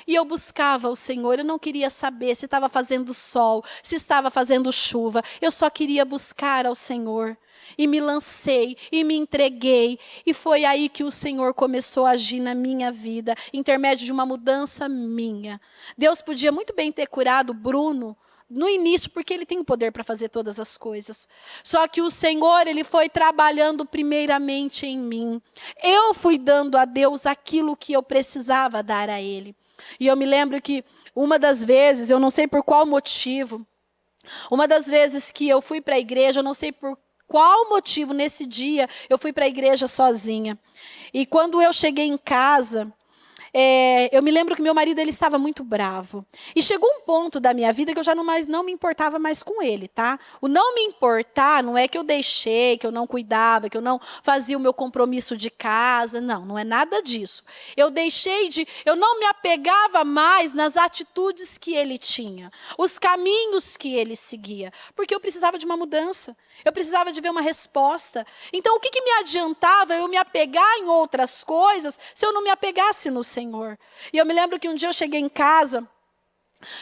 E eu buscava o Senhor, eu não queria saber se estava fazendo sol, se estava fazendo chuva, eu só queria buscar ao Senhor. E me lancei, e me entreguei, e foi aí que o Senhor começou a agir na minha vida, intermédio de uma mudança minha. Deus podia muito bem ter curado Bruno no início, porque Ele tem o poder para fazer todas as coisas. Só que o Senhor, Ele foi trabalhando primeiramente em mim. Eu fui dando a Deus aquilo que eu precisava dar a Ele. E eu me lembro que uma das vezes, eu não sei por qual motivo, uma das vezes que eu fui para a igreja, eu não sei por qual motivo, nesse dia, eu fui para a igreja sozinha. E quando eu cheguei em casa, eu me lembro que meu marido ele estava muito bravo. E chegou um ponto da minha vida que eu já não me importava mais com ele, tá? O não me importar não é que eu deixei, que eu não cuidava, que eu não fazia o meu compromisso de casa. Não, não é nada disso. Eu não me apegava mais nas atitudes que ele tinha, os caminhos que ele seguia, porque eu precisava de uma mudança. Eu precisava de ver uma resposta. Então, o que me adiantava eu me apegar em outras coisas se eu não me apegasse no Senhor? E eu me lembro que um dia eu cheguei em casa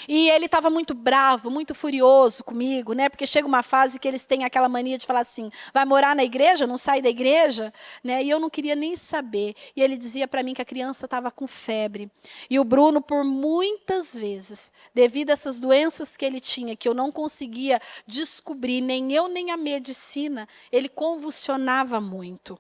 e ele estava muito bravo, muito furioso comigo, né? Porque chega uma fase que eles têm aquela mania de falar assim, vai morar na igreja, não sai da igreja? Né? E eu não queria nem saber. E ele dizia para mim que a criança estava com febre. E o Bruno, por muitas vezes, devido a essas doenças que ele tinha, que eu não conseguia descobrir, nem eu nem a medicina, ele convulsionava muito.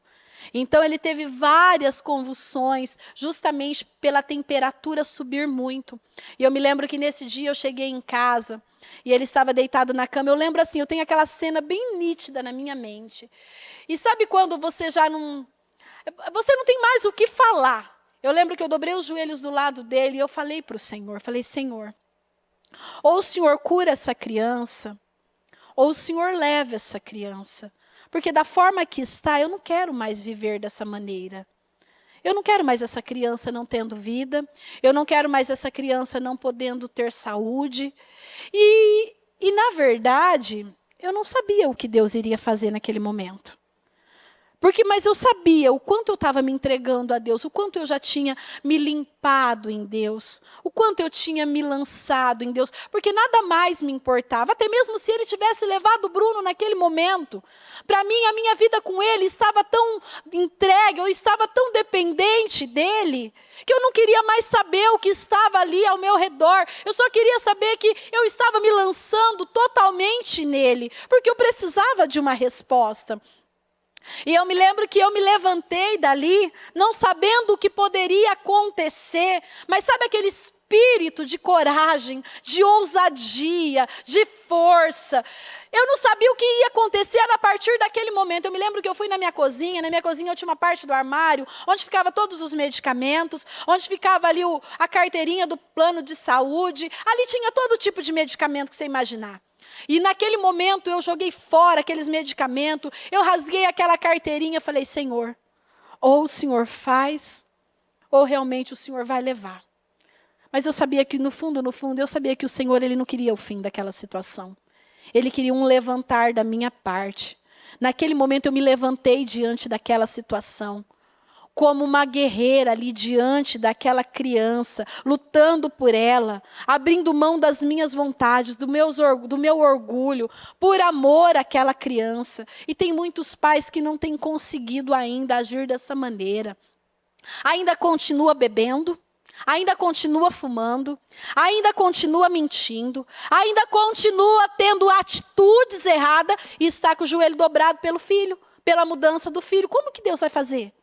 Então, ele teve várias convulsões, justamente pela temperatura subir muito. E eu me lembro que nesse dia eu cheguei em casa, e ele estava deitado na cama. Eu lembro assim, eu tenho aquela cena bem nítida na minha mente. E sabe quando você você não tem mais o que falar? Eu lembro que eu dobrei os joelhos do lado dele, e eu falei para o Senhor, Senhor, ou o Senhor cura essa criança, ou o Senhor leva essa criança. Porque da forma que está, eu não quero mais viver dessa maneira. Eu não quero mais essa criança não tendo vida. Eu não quero mais essa criança não podendo ter saúde. E na verdade, eu não sabia o que Deus iria fazer naquele momento. Mas eu sabia o quanto eu estava me entregando a Deus, o quanto eu já tinha me limpado em Deus, o quanto eu tinha me lançado em Deus, porque nada mais me importava, até mesmo se ele tivesse levado o Bruno naquele momento. Para mim, a minha vida com ele estava tão entregue, eu estava tão dependente dele, que eu não queria mais saber o que estava ali ao meu redor. Eu só queria saber que eu estava me lançando totalmente nele, porque eu precisava de uma resposta. E eu me lembro que eu me levantei dali, não sabendo o que poderia acontecer, mas sabe aquele espírito de coragem, de ousadia, de força. Eu não sabia o que ia acontecer a partir daquele momento. Eu me lembro que eu fui na minha cozinha eu tinha uma parte do armário, onde ficava todos os medicamentos, onde ficava ali a carteirinha do plano de saúde, ali tinha todo tipo de medicamento que você imaginar. E naquele momento eu joguei fora aqueles medicamentos, eu rasguei aquela carteirinha e falei, Senhor, ou o Senhor faz, ou realmente o Senhor vai levar. Mas eu sabia que no fundo, eu sabia que o Senhor ele não queria o fim daquela situação. Ele queria um levantar da minha parte. Naquele momento eu me levantei diante daquela situação, como uma guerreira ali diante daquela criança, lutando por ela, abrindo mão das minhas vontades, do meu orgulho, por amor àquela criança. E tem muitos pais que não têm conseguido ainda agir dessa maneira. Ainda continua bebendo, ainda continua fumando, ainda continua mentindo, ainda continua tendo atitudes erradas e está com o joelho dobrado pelo filho, pela mudança do filho. Como que Deus vai fazer?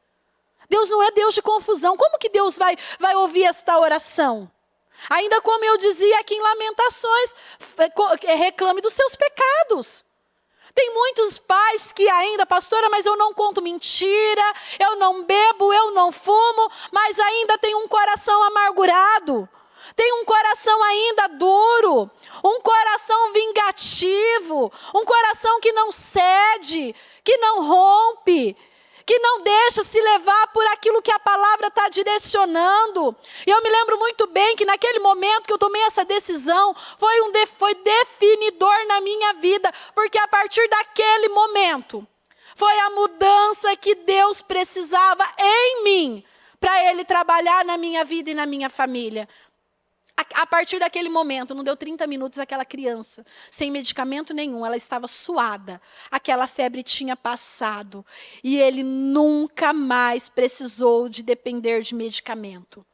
Deus não é Deus de confusão. Como que Deus vai ouvir esta oração? Ainda como eu dizia aqui em Lamentações, reclame dos seus pecados. Tem muitos pais que ainda, pastora, mas eu não conto mentira, eu não bebo, eu não fumo, mas ainda tem um coração amargurado. Tem um coração ainda duro, um coração vingativo, um coração que não cede, que não rompe, que não deixa se levar por aquilo que a palavra está direcionando. E eu me lembro muito bem que naquele momento que eu tomei essa decisão, foi definidor na minha vida, porque a partir daquele momento, foi a mudança que Deus precisava em mim, para Ele trabalhar na minha vida e na minha família. A partir daquele momento, não deu 30 minutos, aquela criança, sem medicamento nenhum, ela estava suada. Aquela febre tinha passado. E ele nunca mais precisou de depender de medicamento.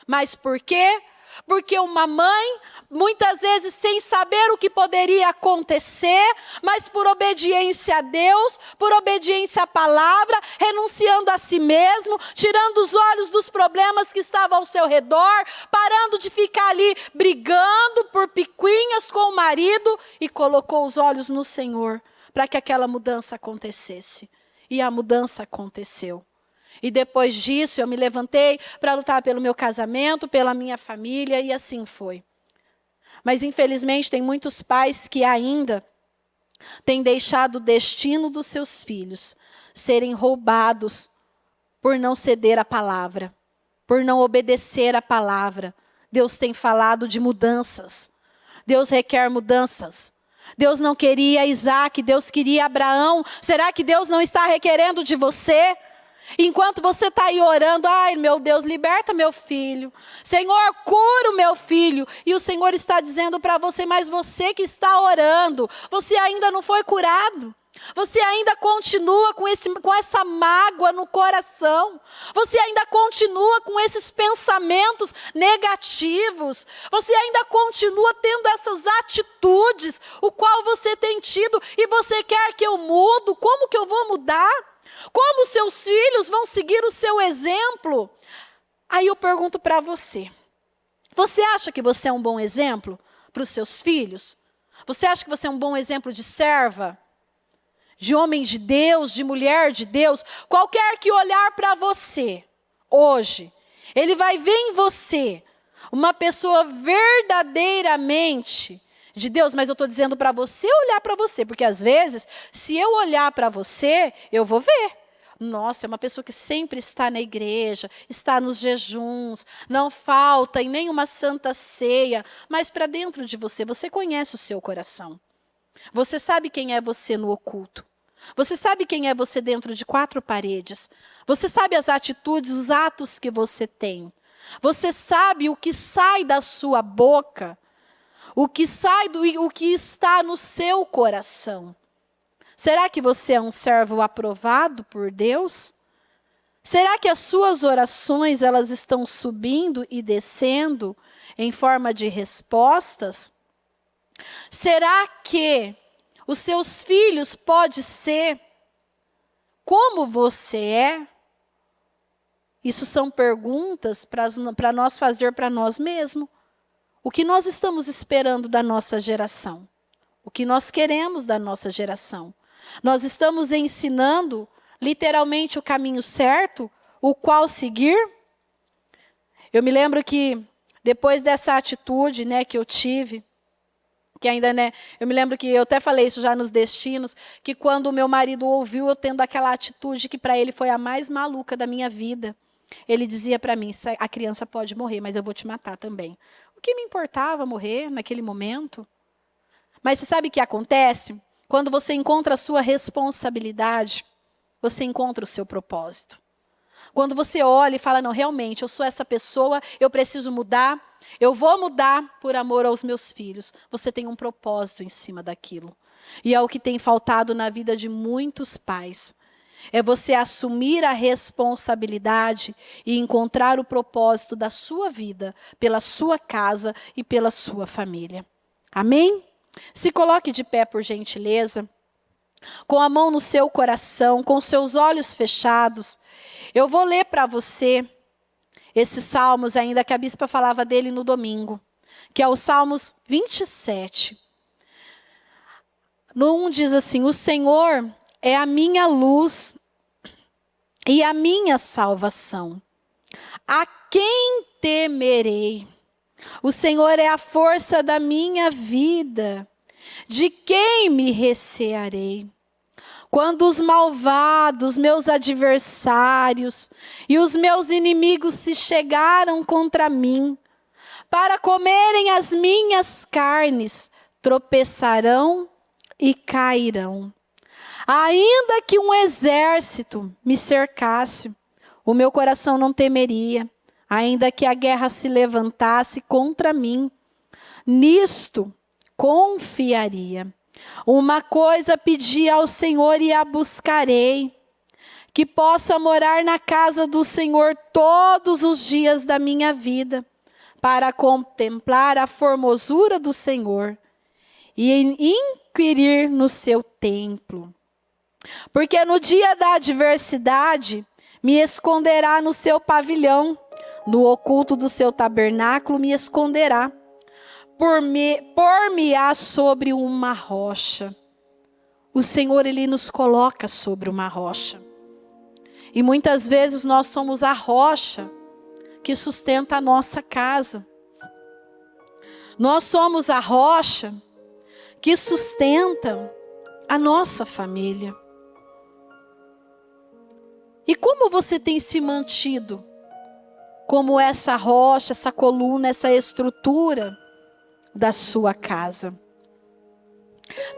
Mas por quê? Porque uma mãe, muitas vezes sem saber o que poderia acontecer, mas por obediência a Deus, por obediência à palavra, renunciando a si mesmo, tirando os olhos dos problemas que estavam ao seu redor, parando de ficar ali brigando por picuinhas com o marido e colocou os olhos no Senhor para que aquela mudança acontecesse. E a mudança aconteceu. E depois disso eu me levantei para lutar pelo meu casamento, pela minha família e assim foi. Mas infelizmente tem muitos pais que ainda têm deixado o destino dos seus filhos serem roubados por não ceder à palavra, por não obedecer à palavra. Deus tem falado de mudanças. Deus requer mudanças. Deus não queria Isaac, Deus queria Abraão. Será que Deus não está requerendo de você? Enquanto você está aí orando, ai meu Deus, liberta meu filho. Senhor, cura o meu filho. E o Senhor está dizendo para você, mas você que está orando, você ainda não foi curado. Você ainda continua com essa mágoa no coração. Você ainda continua com esses pensamentos negativos. Você ainda continua tendo essas atitudes, o qual você tem tido. E você quer que eu mudo? Como que eu vou mudar? Como seus filhos vão seguir o seu exemplo? Aí eu pergunto para você. Você acha que você é um bom exemplo para os seus filhos? Você acha que você é um bom exemplo de serva? De homem de Deus, de mulher de Deus? Qualquer que olhar para você hoje, ele vai ver em você uma pessoa verdadeiramente de Deus, mas eu estou dizendo para você olhar para você, porque às vezes, se eu olhar para você, eu vou ver. Nossa, é uma pessoa que sempre está na igreja, está nos jejuns, não falta em nenhuma santa ceia, mas para dentro de você, você conhece o seu coração. Você sabe quem é você no oculto. Você sabe quem é você dentro de 4 paredes. Você sabe as atitudes, os atos que você tem. Você sabe o que sai da sua boca, o que está no seu coração. Será que você é um servo aprovado por Deus? Será que as suas orações, elas estão subindo e descendo em forma de respostas? Será que os seus filhos podem ser como você é? Isso são perguntas para nós fazer para nós mesmos. O que nós estamos esperando da nossa geração? O que nós queremos da nossa geração? Nós estamos ensinando literalmente o caminho certo, o qual seguir? Eu me lembro que depois dessa atitude, que eu tive, que ainda, eu me lembro que eu até falei isso já nos destinos, que quando o meu marido ouviu eu tendo aquela atitude que para ele foi a mais maluca da minha vida, ele dizia para mim, a criança pode morrer, mas eu vou te matar também. O que me importava morrer naquele momento? Mas você sabe o que acontece? Quando você encontra a sua responsabilidade, você encontra o seu propósito. Quando você olha e fala, não, realmente, eu sou essa pessoa, eu preciso mudar, eu vou mudar por amor aos meus filhos. Você tem um propósito em cima daquilo. E é o que tem faltado na vida de muitos pais. É você assumir a responsabilidade e encontrar o propósito da sua vida, pela sua casa e pela sua família. Amém? Se coloque de pé, por gentileza, com a mão no seu coração, com seus olhos fechados. Eu vou ler para você esses salmos ainda que a bispa falava dele no domingo, que é o Salmos 27. No 1 diz assim, o Senhor é a minha luz e a minha salvação. A quem temerei? O Senhor é a força da minha vida. De quem me recearei? Quando os malvados, meus adversários e os meus inimigos se chegaram contra mim, para comerem as minhas carnes, tropeçarão e cairão. Ainda que um exército me cercasse, o meu coração não temeria. Ainda que a guerra se levantasse contra mim, nisto confiaria. Uma coisa pedi ao Senhor e a buscarei, que possa morar na casa do Senhor todos os dias da minha vida, para contemplar a formosura do Senhor e inquirir no seu templo. Porque no dia da adversidade me esconderá no seu pavilhão, no oculto do seu tabernáculo me esconderá. Por-me-á sobre uma rocha. O Senhor, Ele nos coloca sobre uma rocha. E muitas vezes nós somos a rocha que sustenta a nossa casa. Nós somos a rocha que sustenta a nossa família. E como você tem se mantido como essa rocha, essa coluna, essa estrutura da sua casa?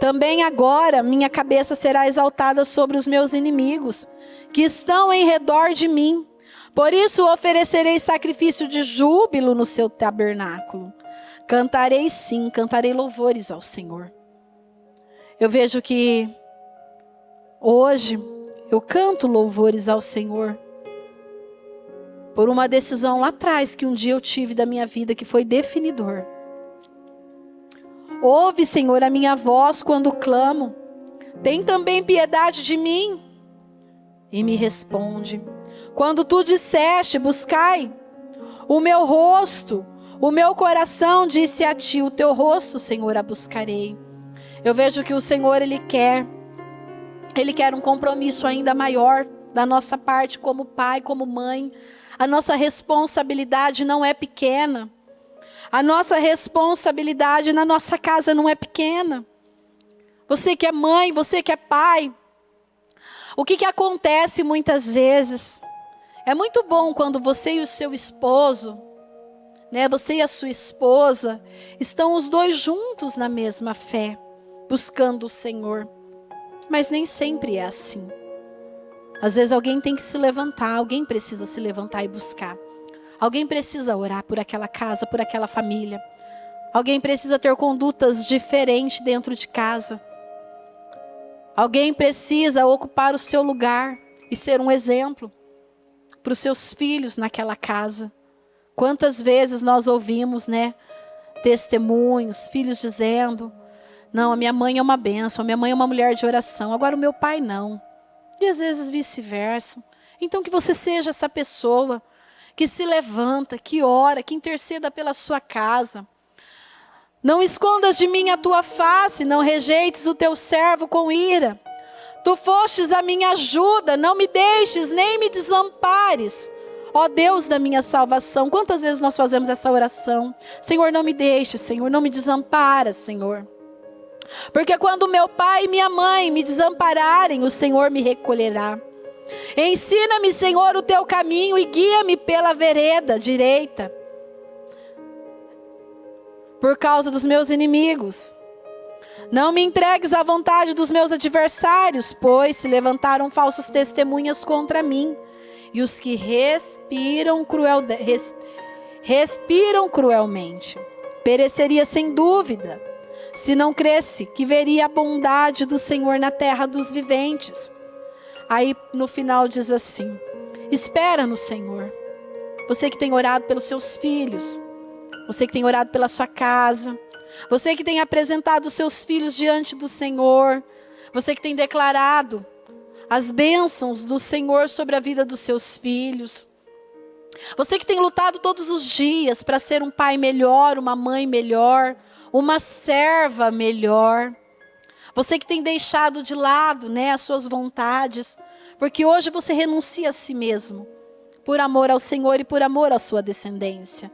Também agora minha cabeça será exaltada sobre os meus inimigos, que estão em redor de mim. Por isso oferecerei sacrifício de júbilo no seu tabernáculo. Cantarei sim, cantarei louvores ao Senhor. Eu vejo que hoje eu canto louvores ao Senhor por uma decisão lá atrás que um dia eu tive da minha vida que foi definidor. Ouve, Senhor, a minha voz quando clamo. Tem também piedade de mim. E me responde. Quando tu disseste, buscai o meu rosto, o meu coração disse a ti, o teu rosto, Senhor, a buscarei. Eu vejo que o Senhor, Ele quer um compromisso ainda maior da nossa parte como pai, como mãe. A nossa responsabilidade não é pequena. A nossa responsabilidade na nossa casa não é pequena. Você que é mãe, você que é pai. O que acontece muitas vezes? É muito bom quando você e o seu esposo, você e a sua esposa, estão os dois juntos na mesma fé, buscando o Senhor. Mas nem sempre é assim. Às vezes alguém tem que se levantar, alguém precisa se levantar e buscar. Alguém precisa orar por aquela casa, por aquela família. Alguém precisa ter condutas diferentes dentro de casa. Alguém precisa ocupar o seu lugar e ser um exemplo para os seus filhos naquela casa. Quantas vezes nós ouvimos, testemunhos, filhos dizendo: não, a minha mãe é uma bênção, a minha mãe é uma mulher de oração, agora o meu pai não. E às vezes vice-versa. Então que você seja essa pessoa que se levanta, que ora, que interceda pela sua casa. Não escondas de mim a tua face, não rejeites o teu servo com ira. Tu fostes a minha ajuda, não me deixes, nem me desampares. Ó Deus da minha salvação, quantas vezes nós fazemos essa oração? Senhor, não me deixes, Senhor, não me desamparas, Senhor. Porque quando meu pai e minha mãe me desampararem, o Senhor me recolherá. Ensina-me, Senhor, o teu caminho e guia-me pela vereda direita. Por causa dos meus inimigos. Não me entregues à vontade dos meus adversários, pois se levantaram falsas testemunhas contra mim. E os que respiram cruelmente. Pereceria sem dúvida, se não cresce, que veria a bondade do Senhor na terra dos viventes. Aí no final diz assim: espera no Senhor. Você que tem orado pelos seus filhos, você que tem orado pela sua casa, você que tem apresentado os seus filhos diante do Senhor, você que tem declarado as bênçãos do Senhor sobre a vida dos seus filhos, você que tem lutado todos os dias para ser um pai melhor, uma mãe melhor, uma serva melhor, você que tem deixado de lado, as suas vontades, porque hoje você renuncia a si mesmo, por amor ao Senhor e por amor à sua descendência.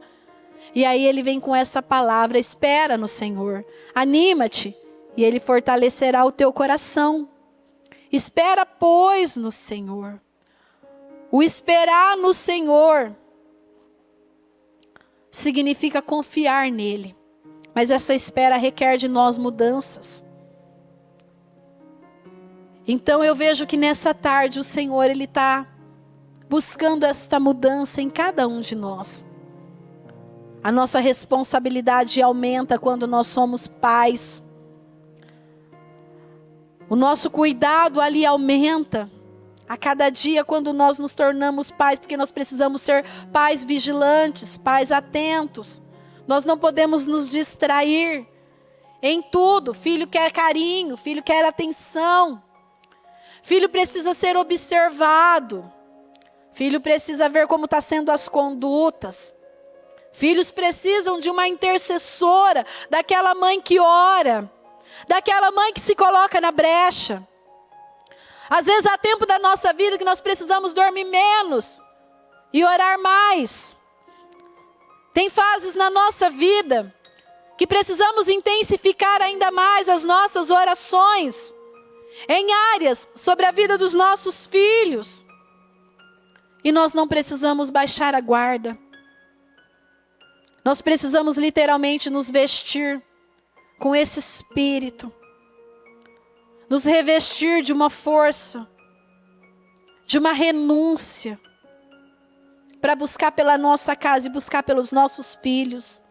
E aí ele vem com essa palavra: espera no Senhor, anima-te e ele fortalecerá o teu coração. Espera, pois, no Senhor. O esperar no Senhor significa confiar nele. Mas essa espera requer de nós mudanças. Então eu vejo que nessa tarde o Senhor, ele está buscando esta mudança em cada um de nós. A nossa responsabilidade aumenta quando nós somos pais. O nosso cuidado ali aumenta a cada dia quando nós nos tornamos pais, porque nós precisamos ser pais vigilantes, pais atentos. Nós não podemos nos distrair em tudo. Filho quer carinho, filho quer atenção. Filho precisa ser observado. Filho precisa ver como está sendo as condutas. Filhos precisam de uma intercessora, daquela mãe que ora, daquela mãe que se coloca na brecha. Às vezes há tempo da nossa vida que nós precisamos dormir menos e orar mais. Tem fases na nossa vida que precisamos intensificar ainda mais as nossas orações em áreas sobre a vida dos nossos filhos. E nós não precisamos baixar a guarda. Nós precisamos literalmente nos vestir com esse espírito. Nos revestir de uma força, de uma renúncia, para buscar pela nossa casa e buscar pelos nossos filhos.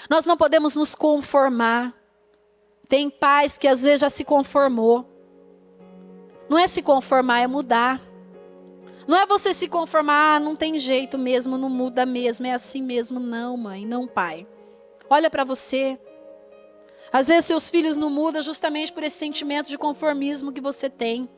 Nós não podemos nos conformar. Tem pais que às vezes já se conformou. Não é se conformar, é mudar. Não é você se conformar, não tem jeito mesmo, não muda mesmo, é assim mesmo. Não, mãe, não, pai. Olha para você. Às vezes seus filhos não mudam justamente por esse sentimento de conformismo que você tem.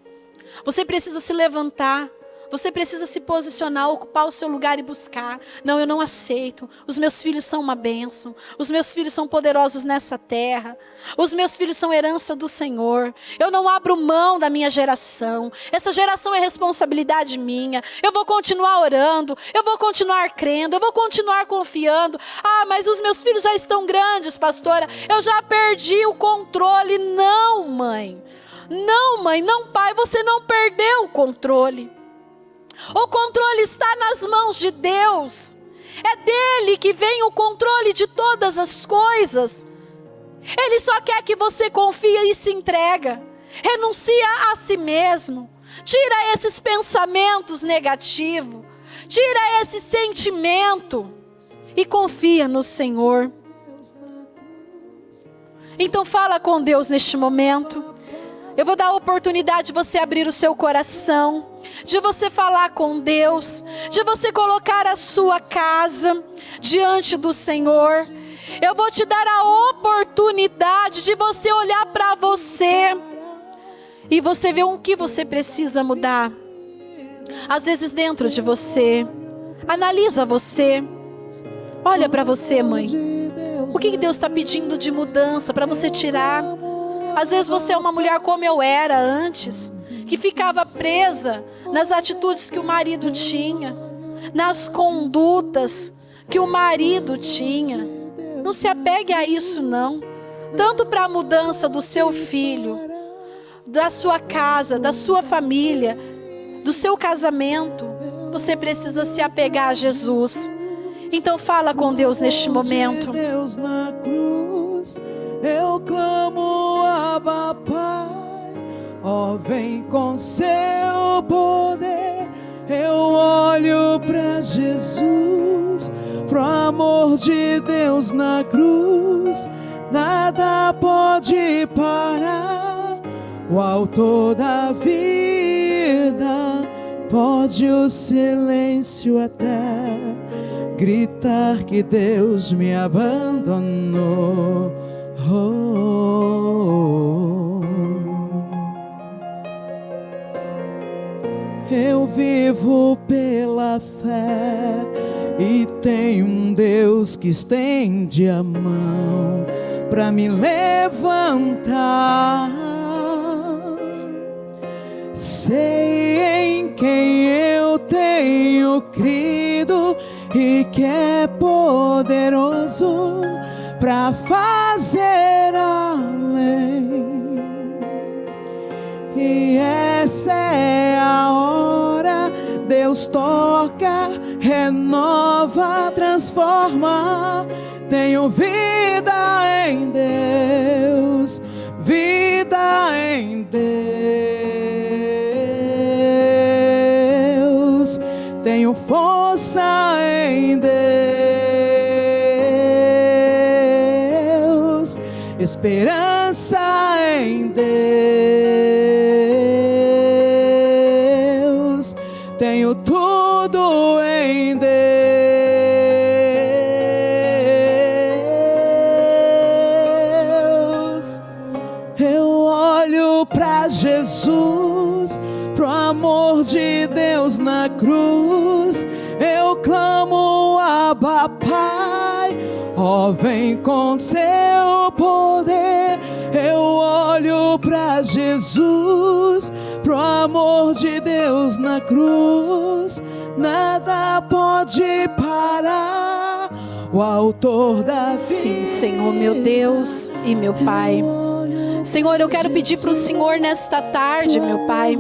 Você precisa se levantar. Você precisa se posicionar, ocupar o seu lugar e buscar. Não, eu não aceito. Os meus filhos são uma bênção. Os meus filhos são poderosos nessa terra. Os meus filhos são herança do Senhor. Eu não abro mão da minha geração. Essa geração é responsabilidade minha. Eu vou continuar orando. Eu vou continuar crendo. Eu vou continuar confiando. Ah, mas os meus filhos já estão grandes, pastora. Eu já perdi o controle. Não, mãe. Não, mãe. Não, pai. Você não perdeu o controle. O controle está nas mãos de Deus. É dele que vem o controle de todas as coisas. Ele só quer que você confie e se entrega. Renuncia a si mesmo. Tira esses pensamentos negativos. Tira esse sentimento. E confia no Senhor. Então fala com Deus neste momento. Eu vou dar a oportunidade de você abrir o seu coração, de você falar com Deus, de você colocar a sua casa diante do Senhor. Eu vou te dar a oportunidade de você olhar para você e você ver o que você precisa mudar. Às vezes dentro de você, analisa você, olha para você, mãe. O que Deus está pedindo de mudança para você tirar? Às vezes você é uma mulher como eu era antes, que ficava presa nas atitudes que o marido tinha, nas condutas que o marido tinha. Não se apegue a isso não. Tanto para a mudança do seu filho, da sua casa, da sua família, do seu casamento, você precisa se apegar a Jesus. Então fala com Deus neste momento. Deus na cruz, eu clamo, Abba, Pai. Ó, vem com seu poder. Eu olho para Jesus, pro amor de Deus na cruz. Nada pode parar o autor da vida. Pode o silêncio até gritar que Deus me abandonou. Eu vivo pela fé e tenho um Deus que estende a mão para me levantar. Sei em quem eu tenho crido e que é poderoso para fazer além. E essa é a hora, Deus toca, renova, transforma. Tenho vida em Deus, vida em Deus. Tenho força em Deus, esperança em Deus. Tenho tudo em Deus. Eu olho para Jesus, pro amor de Deus na cruz. Eu clamo, Abba, Pai. Ó, vem com seu poder. Eu olho para Jesus, pro amor de Deus na cruz. Nada pode parar o autor da vida. Sim, Senhor, meu Deus e meu Pai. Senhor, eu quero pedir para o Senhor nesta tarde, meu Pai,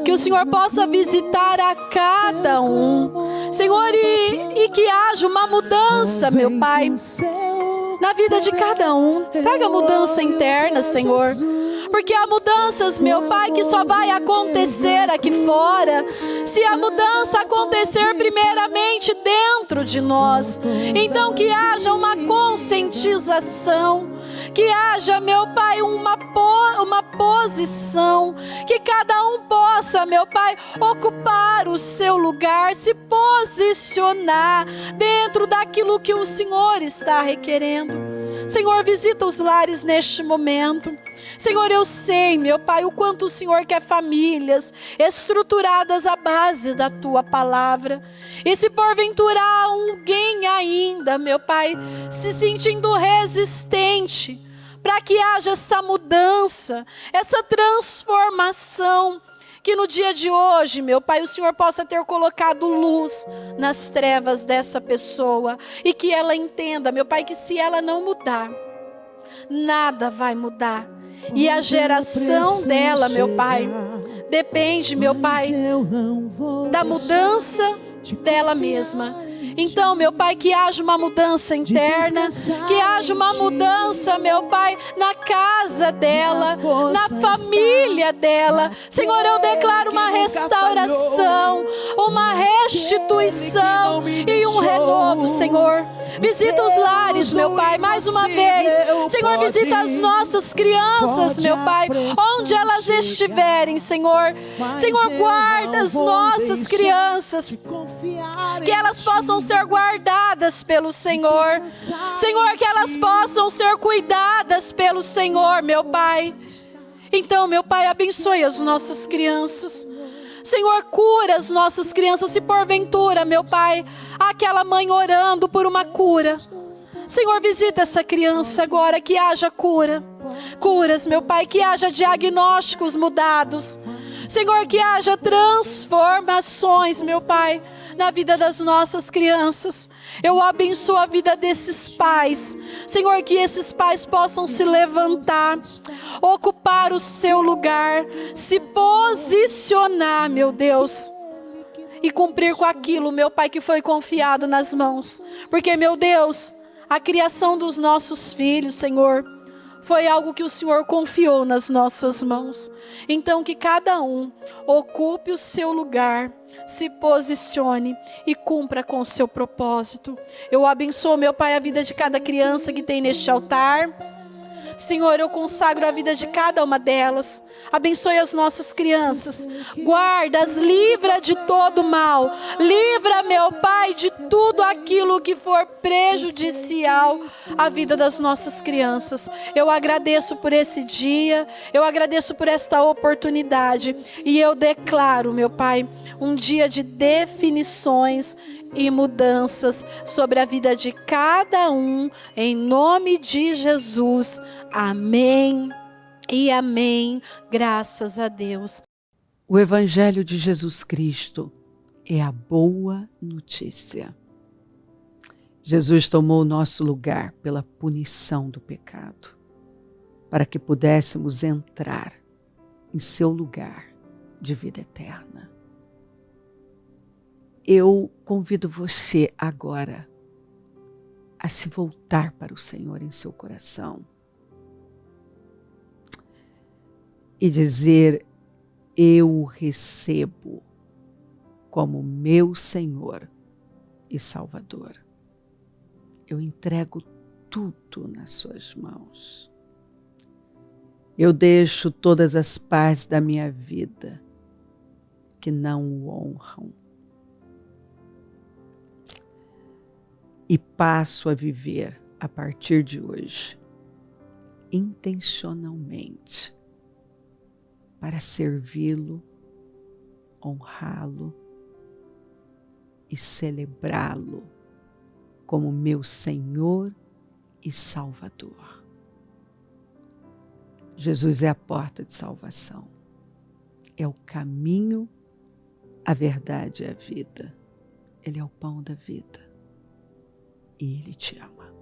que o Senhor possa visitar a cada um, Senhor, e que haja uma mudança, meu Pai, na vida de cada um. Traga mudança interna, Senhor, porque há mudanças, meu Pai, que só vai acontecer aqui fora se a mudança acontecer primeiramente dentro de nós. Então que haja uma conscientização, que haja, meu Pai, uma posição, que cada um possa, meu Pai, ocupar o seu lugar, se posicionar dentro daquilo que o Senhor está requerendo. Senhor, visita os lares neste momento. Senhor, eu sei, meu Pai, o quanto o Senhor quer famílias estruturadas à base da Tua palavra. E se porventura há alguém ainda, meu Pai, se sentindo resistente, para que haja essa mudança, essa transformação, que no dia de hoje, meu Pai, o Senhor possa ter colocado luz nas trevas dessa pessoa, e que ela entenda, meu Pai, que se ela não mudar, nada vai mudar. E a geração dela, meu Pai, depende, meu Pai, da mudança dela mesma. Então, meu Pai, que haja uma mudança interna, que haja uma mudança, meu Pai, na casa dela, na família dela. Senhor, eu declaro uma restauração, uma restituição e um renovo, Senhor. Visita os lares, meu Pai, mais uma vez. Senhor, visita as nossas crianças, meu Pai, onde elas estiverem, Senhor. Senhor, guarda as nossas crianças, que elas possam ser guardadas pelo Senhor. Senhor, que elas possam ser cuidadas pelo Senhor, meu Pai. Então, meu Pai, abençoe as nossas crianças. Senhor, cura as nossas crianças, se porventura, meu Pai, aquela mãe orando por uma cura. Senhor, visita essa criança agora, que haja cura. Curas, meu Pai, que haja diagnósticos mudados. Senhor, que haja transformações, meu Pai, na vida das nossas crianças. Eu abençoo a vida desses pais. Senhor, que esses pais possam se levantar, ocupar o seu lugar, se posicionar, meu Deus, e cumprir com aquilo, meu Pai, que foi confiado nas mãos. Porque, meu Deus, a criação dos nossos filhos, Senhor, foi algo que o Senhor confiou nas nossas mãos. Então, que cada um ocupe o seu lugar, se posicione e cumpra com o seu propósito. Eu abençoo, meu Pai, a vida de cada criança que tem neste altar. Senhor, eu consagro a vida de cada uma delas. Abençoe as nossas crianças. Guarda-as, livra de todo mal. Livra, meu Pai, de tudo aquilo que for prejudicial à vida das nossas crianças. Eu agradeço por esse dia. Eu agradeço por esta oportunidade. E eu declaro, meu Pai, um dia de definições e mudanças sobre a vida de cada um, em nome de Jesus. Amém e amém. Graças a Deus. O Evangelho de Jesus Cristo é a boa notícia. Jesus tomou o nosso lugar pela punição do pecado, para que pudéssemos entrar em seu lugar de vida eterna. Eu convido você agora a se voltar para o Senhor em seu coração e dizer: eu o recebo como meu Senhor e Salvador. Eu entrego tudo nas suas mãos. Eu deixo todas as partes da minha vida que não o honram e passo a viver, a partir de hoje, intencionalmente, para servi-lo, honrá-lo e celebrá-lo como meu Senhor e Salvador. Jesus é a porta de salvação, é o caminho, a verdade e a vida. Ele é o pão da vida. E Ele te ama.